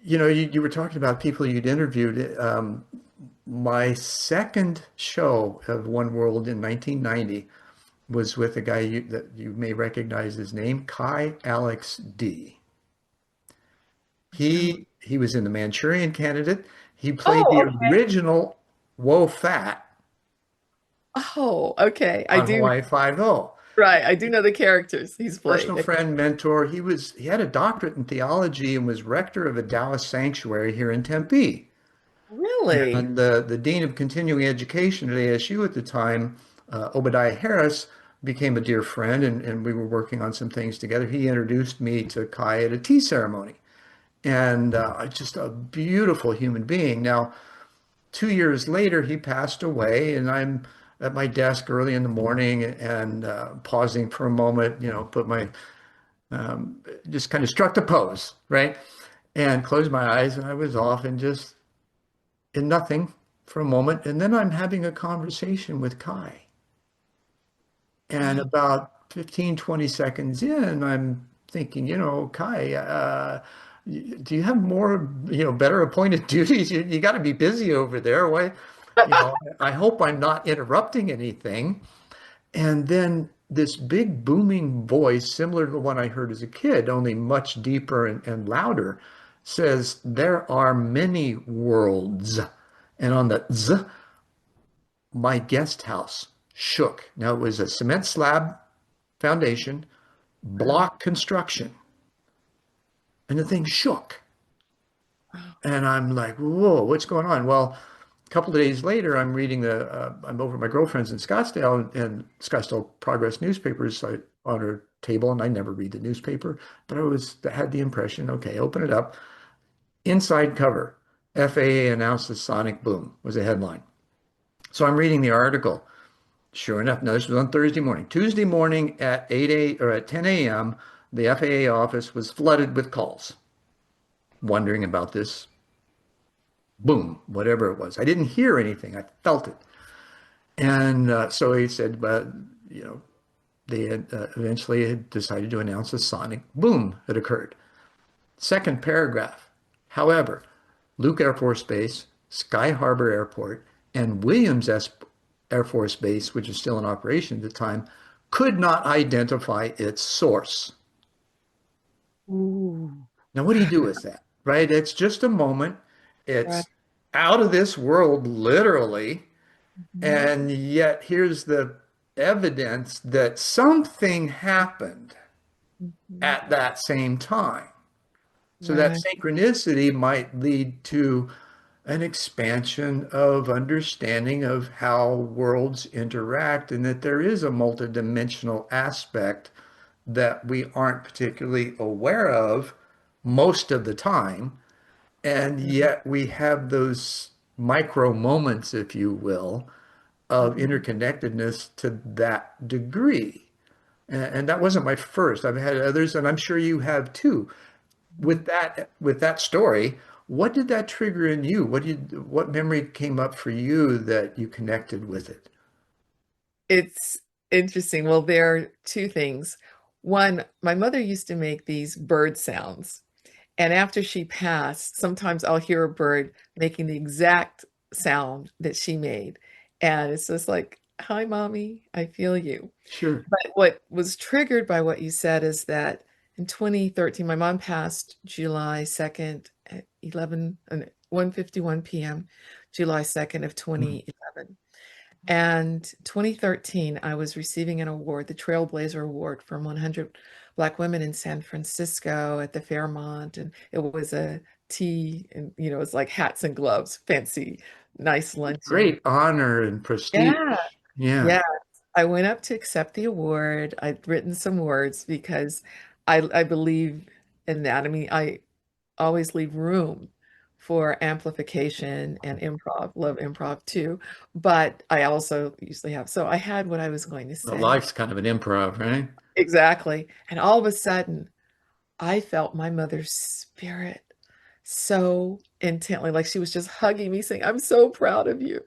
you were talking about people you'd interviewed. My second show of One World in 1990 was with a guy that you may recognize his name, Kai Alex D. I don't. He was in The Manchurian Candidate. He played the Oh, okay. original Woe Fat Oh, okay. I on do. Hawaii Five-O. Right. I do know the characters he's Personal played. friend, mentor. He had a doctorate in theology and was rector of a Taoist sanctuary here in Tempe. Really? And the dean of continuing education at ASU at the time, Obadiah Harris, became a dear friend, and we were working on some things together. He introduced me to Kai at a tea ceremony, and just a beautiful human being. Now, 2 years later, he passed away, and I'm at my desk early in the morning and pausing for a moment, put my just kind of struck the pose, right? And closed my eyes, and I was off and just in nothing for a moment. And then I'm having a conversation with Kai. And Wow. about 15, 20 seconds in, I'm thinking, Kai, do you have more, better appointed duties? You got to be busy over there. Why, I hope I'm not interrupting anything. And then this big booming voice, similar to the one I heard as a kid, only much deeper and louder, says, there are many worlds. And on the Z, my guest house shook. Now it was a cement slab foundation, Wow. block construction, and the thing shook. Wow. And I'm like, whoa, what's going on? Well, a couple of days later, I'm over at my girlfriend's in Scottsdale, and Scottsdale Progress newspapers on her table, and I never read the newspaper, but had the impression, okay, open it up. Inside cover, FAA announced the sonic boom was a headline. So I'm reading the article. Sure enough, no, this was on Thursday morning. Tuesday morning at 10 a.m., the FAA office was flooded with calls, wondering about this boom, whatever it was. I didn't hear anything. I felt it. And so he said, they had eventually had decided to announce a sonic boom had occurred. Second paragraph. However, Luke Air Force Base, Sky Harbor Airport, and Air Force Base, which is still in operation at the time, could not identify its source. Ooh. Now, what do you do with that, right? It's just a moment. Right. It's out of this world, literally. Mhm. And yet, here's the evidence that something happened Mhm. at that same time. So that Right. synchronicity might lead to an expansion of understanding of how worlds interact, and that there is a multidimensional aspect that we aren't particularly aware of most of the time. And yet we have those micro moments, if you will, of Mhm. interconnectedness to that degree. And that wasn't my first. I've had others, and I'm sure you have too. Mhm. With that story, what did that trigger in you? What memory came up for you that you connected with it? It's interesting. Well, there are two things. One, my mother used to make these bird sounds. And after she passed, sometimes I'll hear a bird making the exact sound that she made. And it's just like, hi, mommy, I feel you. Sure. But what was triggered by what you said is that in 2013, my mom passed July 2nd at 1:51 p.m., July 2nd of Mm. 2011. And 2013, I was receiving an award, the Trailblazer Award from 100 Black women in San Francisco at the Fairmont. And it was a tea and, it was like hats and gloves, fancy, nice luncheon. Great honor and prestige. Yeah. Yeah. Yeah. I went up to accept the award. I'd written some words because I believe in that. I mean, I always leave room for amplification and improv, love improv too. But I also usually have, so I had what I was going to Well, say. life's kind of an improv, right? Exactly. And all of a sudden, I felt my mother's spirit so intently, like she was just hugging me, saying, I'm so proud of you.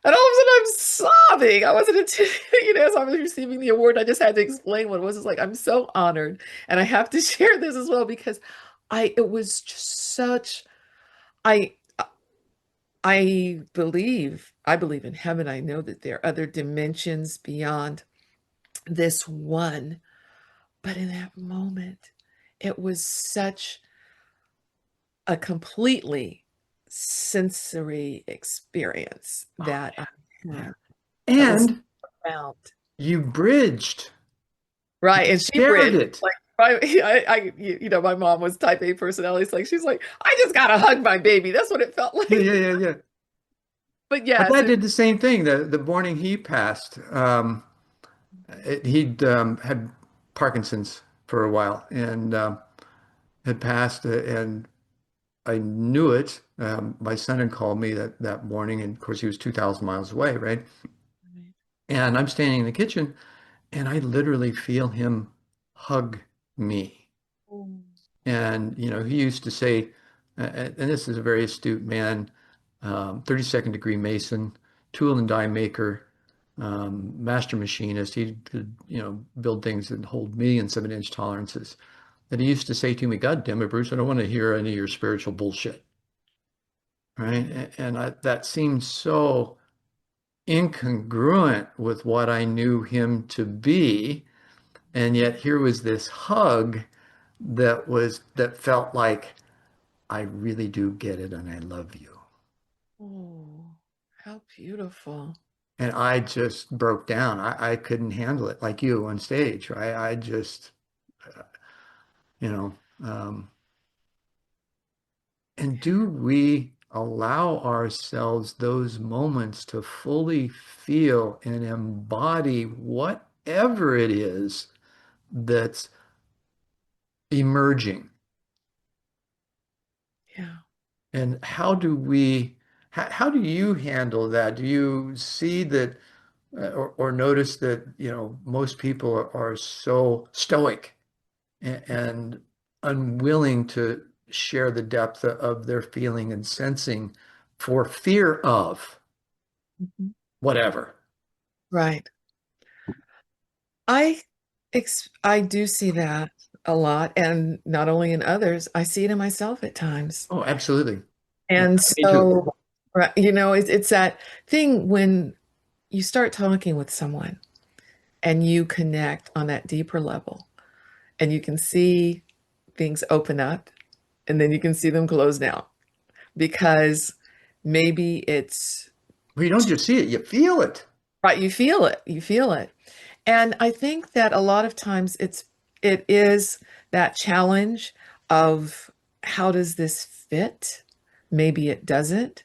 And all of a sudden, I'm sobbing. I wasn't, as I was receiving the award, I just had to explain what it was. It's like, I'm so honored. And I have to share this as well because it was just such, I, I believe in heaven. I know that there are other dimensions beyond this one. But in that moment, it was such a completely sensory experience Oh, that I yeah. had that was And profound. you bridged. Right. You And she shared bridged it. like my mom was type A personality. It's like she's like, I just gotta hug my baby. That's what it felt Yeah, like. yeah, yeah, yeah. But My yes, dad did the same thing. The morning he passed, he'd had Parkinson's for a while and had passed, and I knew it. My son had called me that morning, and of course he was 2,000 miles away, right? And I'm standing in the kitchen, and I literally feel him hug me. And, he used to say, and this is a very astute man, 32nd degree Mason, tool and die maker, master machinist. He could, build things that hold million 7-inch tolerances. That he used to say to me, God damn it, Bruce, I don't want to hear any of your spiritual bullshit. Right. And that seemed so incongruent with what I knew him to be. And yet here was this hug that felt like I really do get it and I love you. Oh, how beautiful. And I just broke down. I couldn't handle it like you on stage, right? I just, you know, um, and do we allow ourselves those moments to fully feel and embody whatever it is that's emerging? Yeah. And how do you handle that? Do you see that or notice that, most people are so stoic and unwilling to share the depth of their feeling and sensing for fear of Mhm. whatever? Right. I I do see that a lot, and not only in others, I see it in myself at times. Oh, absolutely. Yeah, And me too. so Right. It's that thing when you start talking with someone and you connect on that deeper level and you can see things open up and then you can see them close down because maybe it's Well, you don't just see it, you feel it. right. You feel it. And I think that a lot of times it is that challenge of how does this fit? Maybe it doesn't.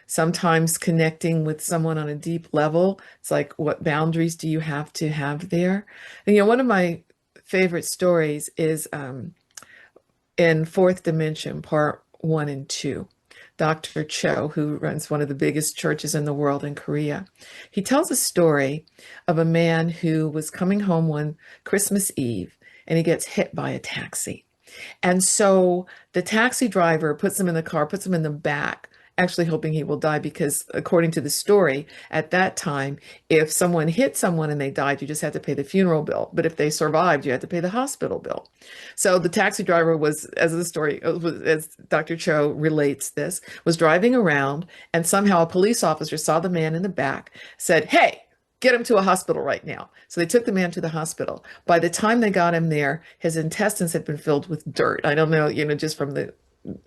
Sometimes connecting with someone on a deep level, it's like, what boundaries do you have to have there? And one of my favorite stories is in Fourth Dimension, Part One and Two. Dr. Cho, who runs one of the biggest churches in the world in Korea, he tells a story of a man who was coming home one Christmas Eve and he gets hit by a taxi. And so the taxi driver puts him in the car, puts him in the back, actually hoping he will die because, according to the story, at that time, if someone hit someone and they died, you just had to pay the funeral bill. But if they survived, you had to pay the hospital bill. So the taxi driver was, as the story, as Dr. Cho relates this, was driving around and somehow a police officer saw the man in the back, said, "Hey, get him to a hospital right now." So they took the man to the hospital. By the time they got him there, his intestines had been filled with dirt. I don't know, just from the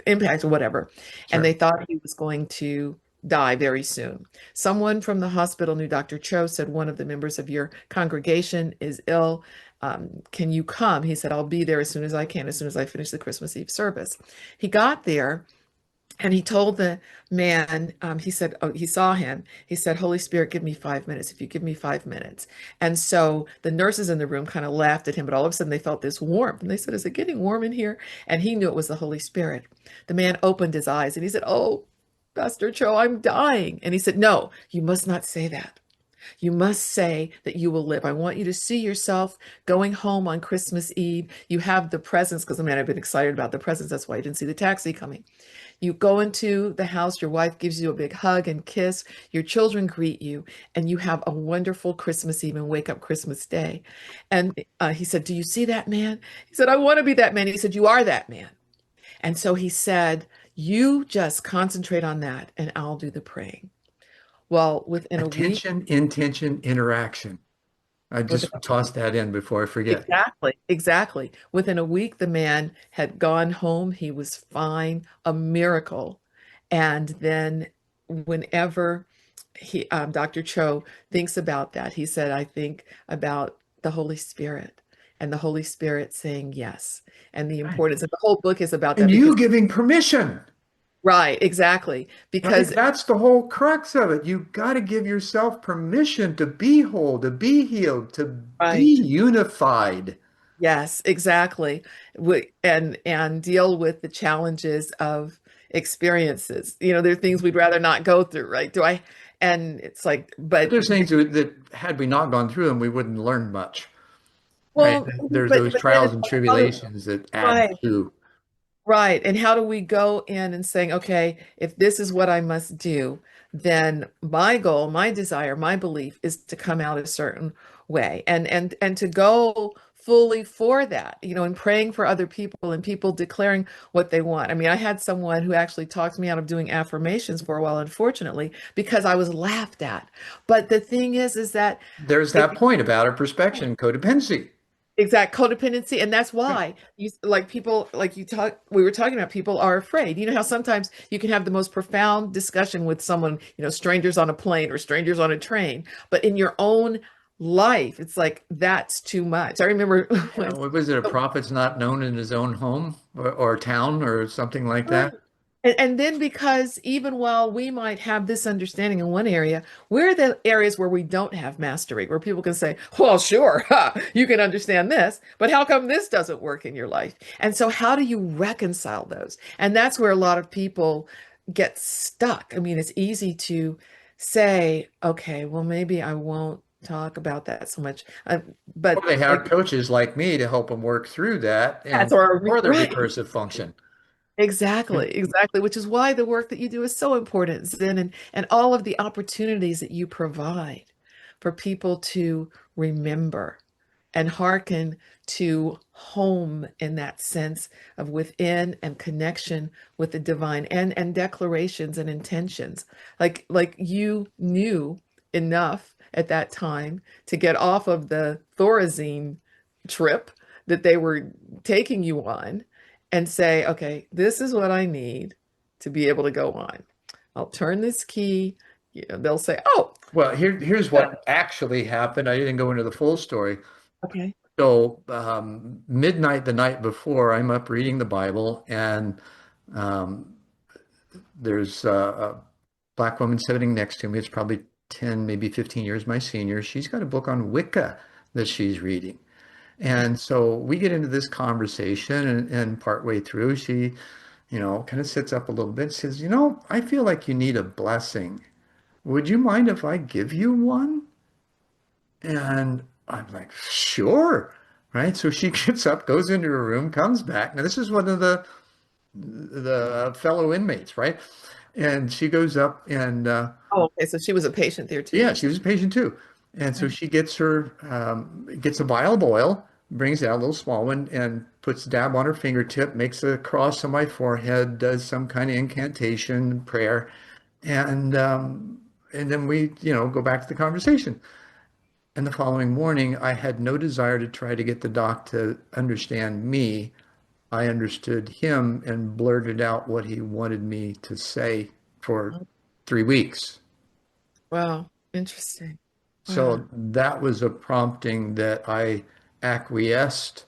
impact or whatever. And they Sure. thought he was going to die very soon. Someone from the hospital knew Dr. Cho, said one of the members of your congregation is ill. Can you come? He said, "I'll be there as soon as I can, as soon as I finish the Christmas Eve service." He got there and he told the man, he said, oh, he saw him. He said, "Holy Spirit, give me 5 minutes. If you give me 5 minutes." And so the nurses in the room kind of laughed at him, but all of a sudden they felt this warmth. And they said, "Is it getting warm in here?" And he knew it was the Holy Spirit. The man opened his eyes and he said, "Oh, Pastor Cho, I'm dying." And he said, "No, you must not say that. You must say that you will live. I want you to see yourself going home on Christmas Eve. You have the presents," because the man had been excited about the presents. That's why he didn't see the taxi coming. "You go into the house, your wife gives you a big hug and kiss, your children greet you, and you have a wonderful Christmas Eve and wake up Christmas Day." And he said, "Do you see that man?" He said, "I want to be that man." He said, "You are that man." And so he said, "You just concentrate on that and I'll do the praying." Well, within a week, Attention, intention, interaction. I within just tossed that in before I forget. exactly, exactly. Within a week, the man had gone home. He was fine, a miracle. And then, whenever Dr. Cho thinks about that, he said, "I think about the Holy Spirit and the Holy Spirit saying yes, and the Right. importance." And the whole book is about And that because, you giving permission, right, exactly. right? Because, That's the whole crux of it. You got to give yourself permission to be whole, to be healed, to be right. unified. Yes, exactly. And deal with the challenges of experiences. There are things we'd rather not go through, right? And it's like, But but there's things that had we not gone through them, we wouldn't learn much, right? well, There's but those but then trials it's and like, tribulations that add right, to. right. And how do we go in and saying, "Okay, if this is what I must do, then my goal, my desire, my belief is to come out a certain way." And to go fully for that, and praying for other people and people declaring what they want. I mean, I had someone who actually talked me out of doing affirmations for a while, unfortunately, because I was laughed at. But the thing is that There's it that point about a perspection, codependency. exact codependency, and that's why you like people like you talk we were talking about people are afraid. You know how sometimes you can have the most profound discussion with someone, strangers on a plane or strangers on a train, but in your own life it's like that's too much. I remember Yeah, when what was it? A prophet's not known in his own home or town or something like that. and then because even while we might have this understanding in one area, where are the areas where we don't have mastery, where people can say, "Well, sure, you can understand this, but how come this doesn't work in your life?" And so, how do you reconcile those? And that's where a lot of people get stuck. I mean, it's easy to say, "Okay, well, maybe I won't talk about that so much," Or but they hire like coaches like me to help them work through that that's and our further right. recursive function. Exactly, exactly, which is why the work that you do is so important, Zen, and all of the opportunities that you provide for people to remember. and hearken to home in that sense of within and connection with the divine, and declarations and intentions. Like you knew enough at that time to get off of the Thorazine trip that they were taking you on and say, okay, this is what I need to be able to go on. I'll turn this key. You know, they'll say, oh, Well, here's what actually happened. I didn't go into the full story. okay. So, midnight the night before, I'm up reading the Bible, and um, there's a black woman sitting next to me. It's probably 10, maybe 15 years my senior. She's got a book on Wicca that she's reading. And so we get into this conversation, and partway through, she, kind of sits up a little bit, says, I feel like you need a blessing. Would you mind if I give you one? And I'm like, sure. Right. So she gets up, goes into her room, comes back. Now, this is one of the fellow inmates, right? And she goes up and Oh, okay. So she was a patient there too. yeah, she was a patient too. And so she gets a vial of oil, brings out a little small one, and puts a dab on her fingertip, makes a cross on my forehead, does some kind of incantation prayer, and then we, go back to the conversation. And the following morning, I had no desire to try to get the doc to understand me. I understood him and blurted out what he wanted me to say for 3 weeks. Wow. Interesting. Wow. So that was a prompting that I acquiesced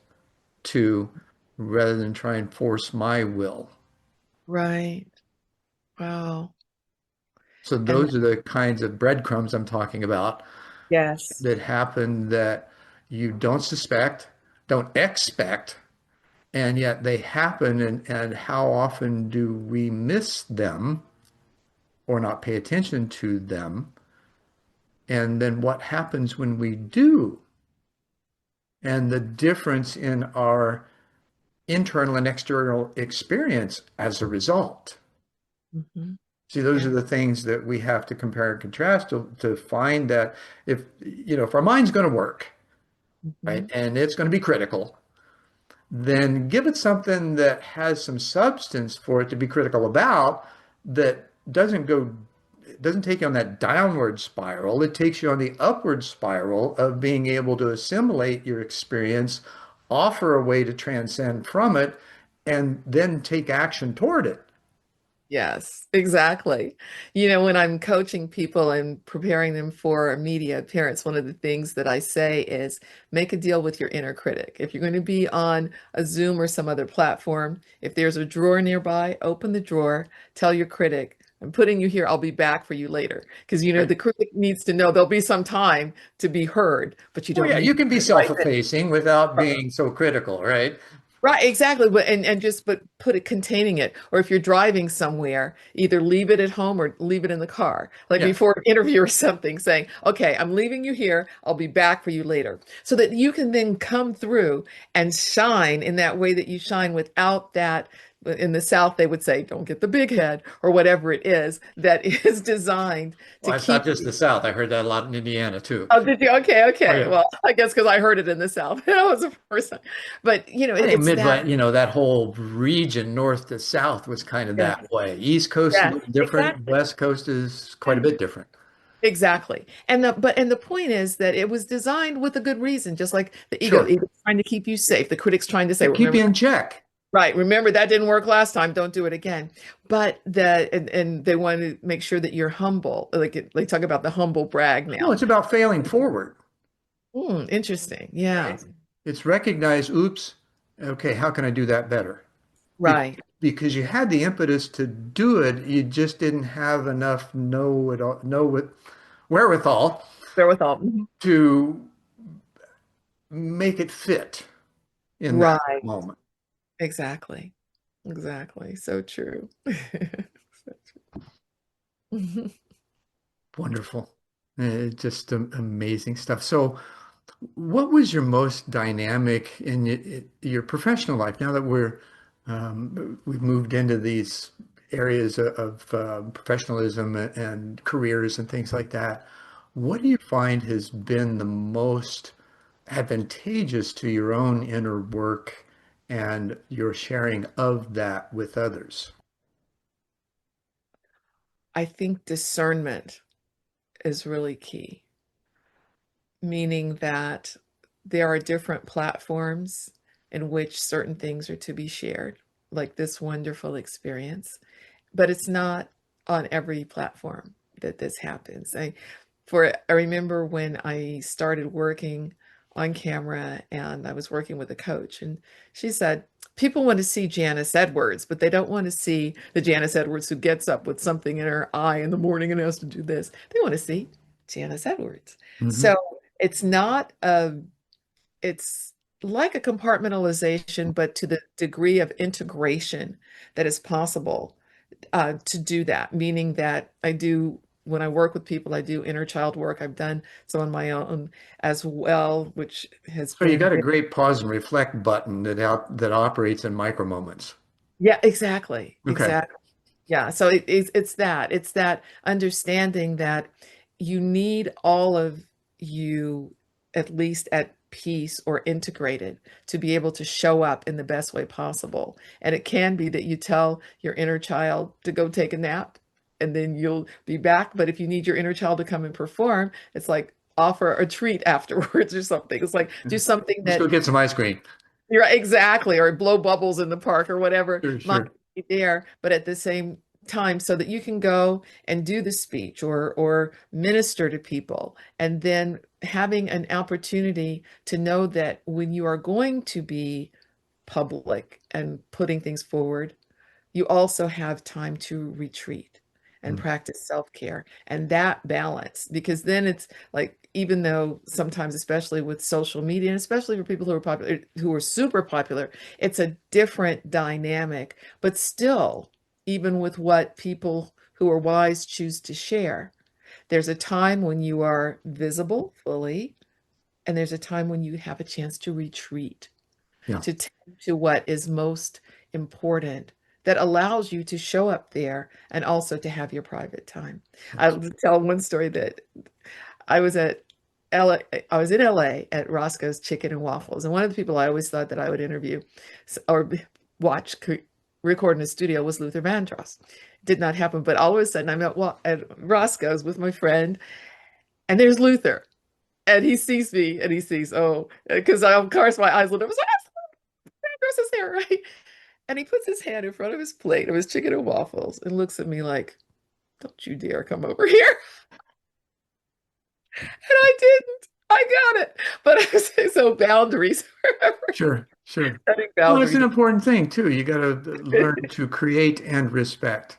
to rather than try and force my will. Right. Wow. So And those are the kinds of breadcrumbs I'm talking about yes. that happen that you don't suspect, don't expect, and yet they happen. And how often do we miss them or not pay attention to them? And then what happens when we do? And the difference in our internal and external experience as a result. Hmm. See, those Yeah. are the things that we have to compare and contrast to find that if our mind's going to work, right, Hmm. and it's going to be critical, then give it something that has some substance for it to be critical about that doesn't take you on that downward spiral. It takes you on the upward spiral of being able to assimilate your experience, offer a way to transcend from it, and then take action toward it. Yes, exactly. You know, when I'm coaching people and preparing them for a media appearance, one of the things that I say is make a deal with your inner critic. If you're going to be on a Zoom or some other platform, if there's a drawer nearby, open the drawer, tell your critic, I'm putting you here, I'll be back for you later. Because, you know, Right. the critic needs to know there'll be some time to be heard, but you Oh don't yeah, need you can be to right self-effacing without then. being so critical, right? Right, exactly. But put it containing it. Or if you're driving somewhere, either leave it at home or leave it in the car. Like Yeah. before an interview or something, saying, okay, I'm leaving you here. I'll be back for you later. So that you can then come through and shine in that way that you shine without that. In the South, they would say, don't get the big head or whatever it is that is designed to Well, it's not keep just you. the South. I heard that a lot in Indiana too. Oh, did you? Okay, Oh okay. yeah. Well, I guess because I heard it in the South. That was the first time. But, you know, I think it's that. Midwest, that whole region, north to south, was kind of Yeah. that way. East Coast is a Yes, little different. exactly. West Coast is quite a bit different. Exactly. And the point is that it was designed with a good reason, just like the ego, Sure. ego's trying to keep you safe. The critic's trying to say, Yeah, keep remember, you in check. right, remember that didn't work last time, don't do it again. But and they want to make sure that you're humble. Like they talk about the humble brag Well, now. it's about failing forward, Interesting. Yeah. right? It's recognize, oops, okay, how can I do that better? Be- Right. Because you had the impetus to do it, you just didn't have enough wherewithal Therewithal. Mhm. to make it fit in that Right. moment. Exactly. Exactly. So true. So true. Wonderful. Just amazing stuff. So, what was your most dynamic in your professional life now that we've moved into these areas of professionalism and careers and things like that? What do you find has been the most advantageous to your own inner work and your sharing of that with others? I think discernment is really key, meaning that there are different platforms in which certain things are to be shared, like this wonderful experience, but it's not on every platform that this happens. I remember when I started working on camera and I was working with a coach, and she said, people want to see Janice Edwards, but they don't want to see the Janice Edwards who gets up with something in her eye in the morning and has to do this. They want to see Janice Edwards. Hmm. So it's not a, it's like a compartmentalization, but to the degree of integration that is possible to do that, meaning that when I work with people, I do inner child work. I've done some on my own as well, which has So you been, got a great pause and reflect button that operates in micro moments. yeah, exactly. Okay. Exactly. Yeah. So it's that understanding that you need all of you at least at peace or integrated to be able to show up in the best way possible. And it can be that you tell your inner child to go take a nap and then you'll be back. But if you need your inner child to come and perform, it's like offer a treat afterwards or something. It's like do something Let's go that get some ice cream. you're right, exactly, or blow bubbles in the park or whatever Sure, might sure. be there, but at the same time, so that you can go and do the speech or minister to people, and then having an opportunity to know that when you are going to be public and putting things forward, you also have time to retreat and Mm. practice self-care and that balance, because then it's like, even though sometimes, especially with social media and especially for people who are popular, who are super popular, it's a different dynamic, but still, even with what people who are wise choose to share, there's a time when you are visible fully, and there's a time when you have a chance to retreat, Yeah. to tend to what is most important, that allows you to show up there and also to have your private time. I'll tell one story that I was at LA, I was in LA at Roscoe's Chicken and Waffles, and one of the people I always thought that I would interview or watch record in a studio was Luther Vandross. Did not happen, but all of a sudden I'm at Roscoe's with my friend, and there's Luther, and he sees me, and he sees, oh, because of course my eyes lit up. I was like, Vandross is there, right? And he puts his hand in front of his plate of his chicken and waffles and looks at me like, don't you dare come over here. And I didn't. I got it. But I was so boundaries. Sure, sure. Setting Well, it's boundaries. an important thing too. You got to learn to create and respect.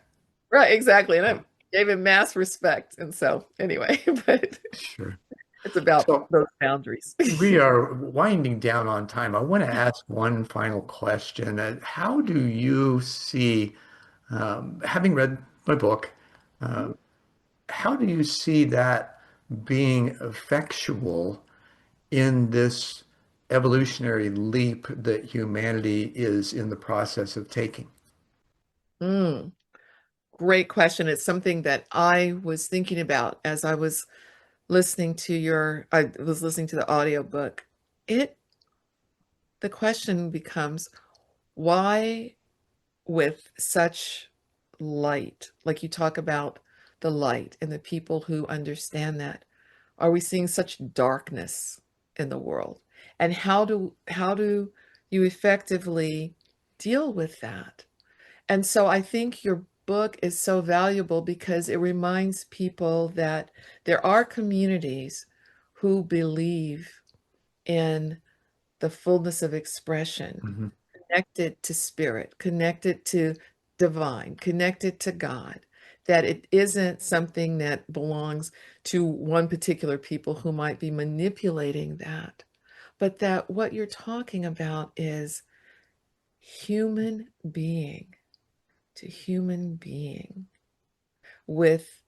Right, exactly. And I gave him mass respect. And so anyway, but Sure. it's about So those boundaries. we are winding down on time. I want to ask one final question. How do you see, having read my book, uh, how do you see that being effectual in this evolutionary leap that humanity is in the process of taking? Mm, great question. It's something that I was thinking about as I was listening to the audiobook. It, the question becomes, why, with such light, like you talk about the light and the people who understand that, are we seeing such darkness in the world? And how do you effectively deal with that? And so I think your book is so valuable because it reminds people that there are communities who believe in the fullness of expression, Mhm. connected to spirit, connected to divine, connected to God, that it isn't something that belongs to one particular people who might be manipulating that, but that what you're talking about is human being to human being with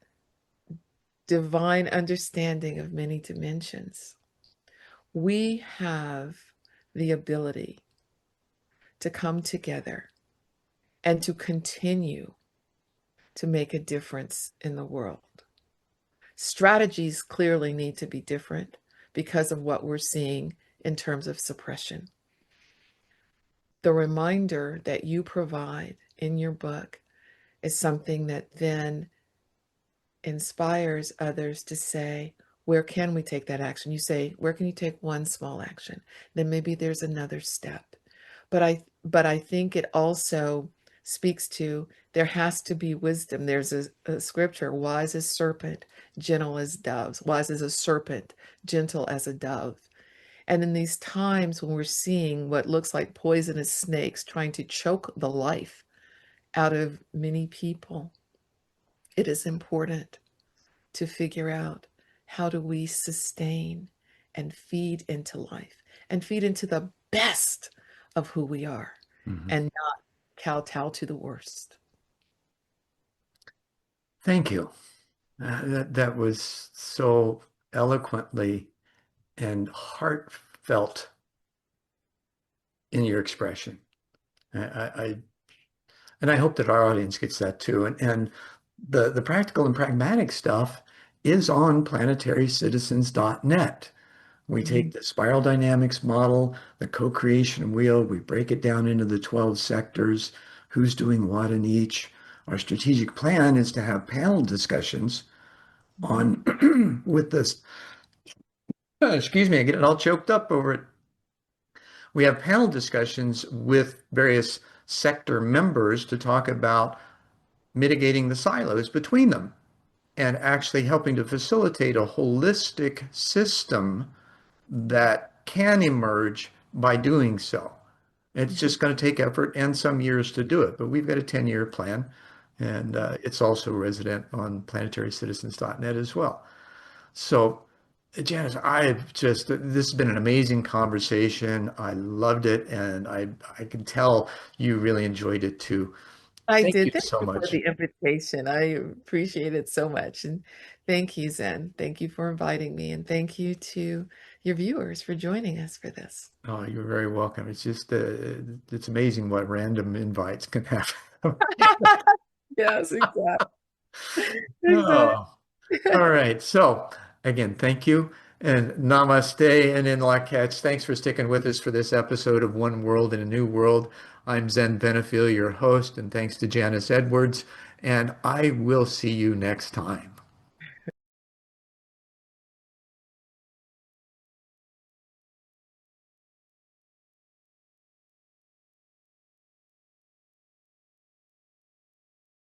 divine understanding of many dimensions. We have the ability to come together and to continue to make a difference in the world. Strategies clearly need to be different because of what we're seeing in terms of suppression. The reminder that you provide in your book is something that then inspires others to say, where can we take that action? You say, where can you take one small action? Then maybe there's another step. But I think it also speaks to there has to be wisdom. There's a scripture, wise as serpent, gentle as doves, wise as a serpent, gentle as a dove. And in these times when we're seeing what looks like poisonous snakes trying to choke the life out of many people, it is important to figure out how do we sustain and feed into life and feed into the best of who we are Mhm. and not kowtow to the worst. Thank you. That was so eloquently and heartfelt in your expression. I and I hope that our audience gets that too. And the practical and pragmatic stuff is on planetarycitizens.net. We take Mhm. the spiral dynamics model, the co-creation wheel, we break it down into the 12 sectors, who's doing what in each. Our strategic plan is to have panel discussions Mhm. on with this. Excuse me, I get it all choked up over it. We have panel discussions with various sector members to talk about mitigating the silos between them and actually helping to facilitate a holistic system that can emerge by doing so. It's Mhm. just going to take effort and some years to do it, but we've got a 10-year plan, and it's also resident on planetarycitizens.net as well. So, Janice, this has been an amazing conversation. I loved it, and I can tell you really enjoyed it too. I Thank you did. Thank so you for much. the invitation. I appreciate it so much. And thank you, Zen. Thank you for inviting me. And thank you to your viewers for joining us for this. Oh, you're very welcome. It's amazing what random invites can have. Yes, exactly. Exactly. Oh, all right. So again, thank you and namaste and in Lak'ech. Thanks for sticking with us for this episode of One World in a New World. I'm Zen Benefiel, your host, and thanks to Janice Edwards, and I will see you next time.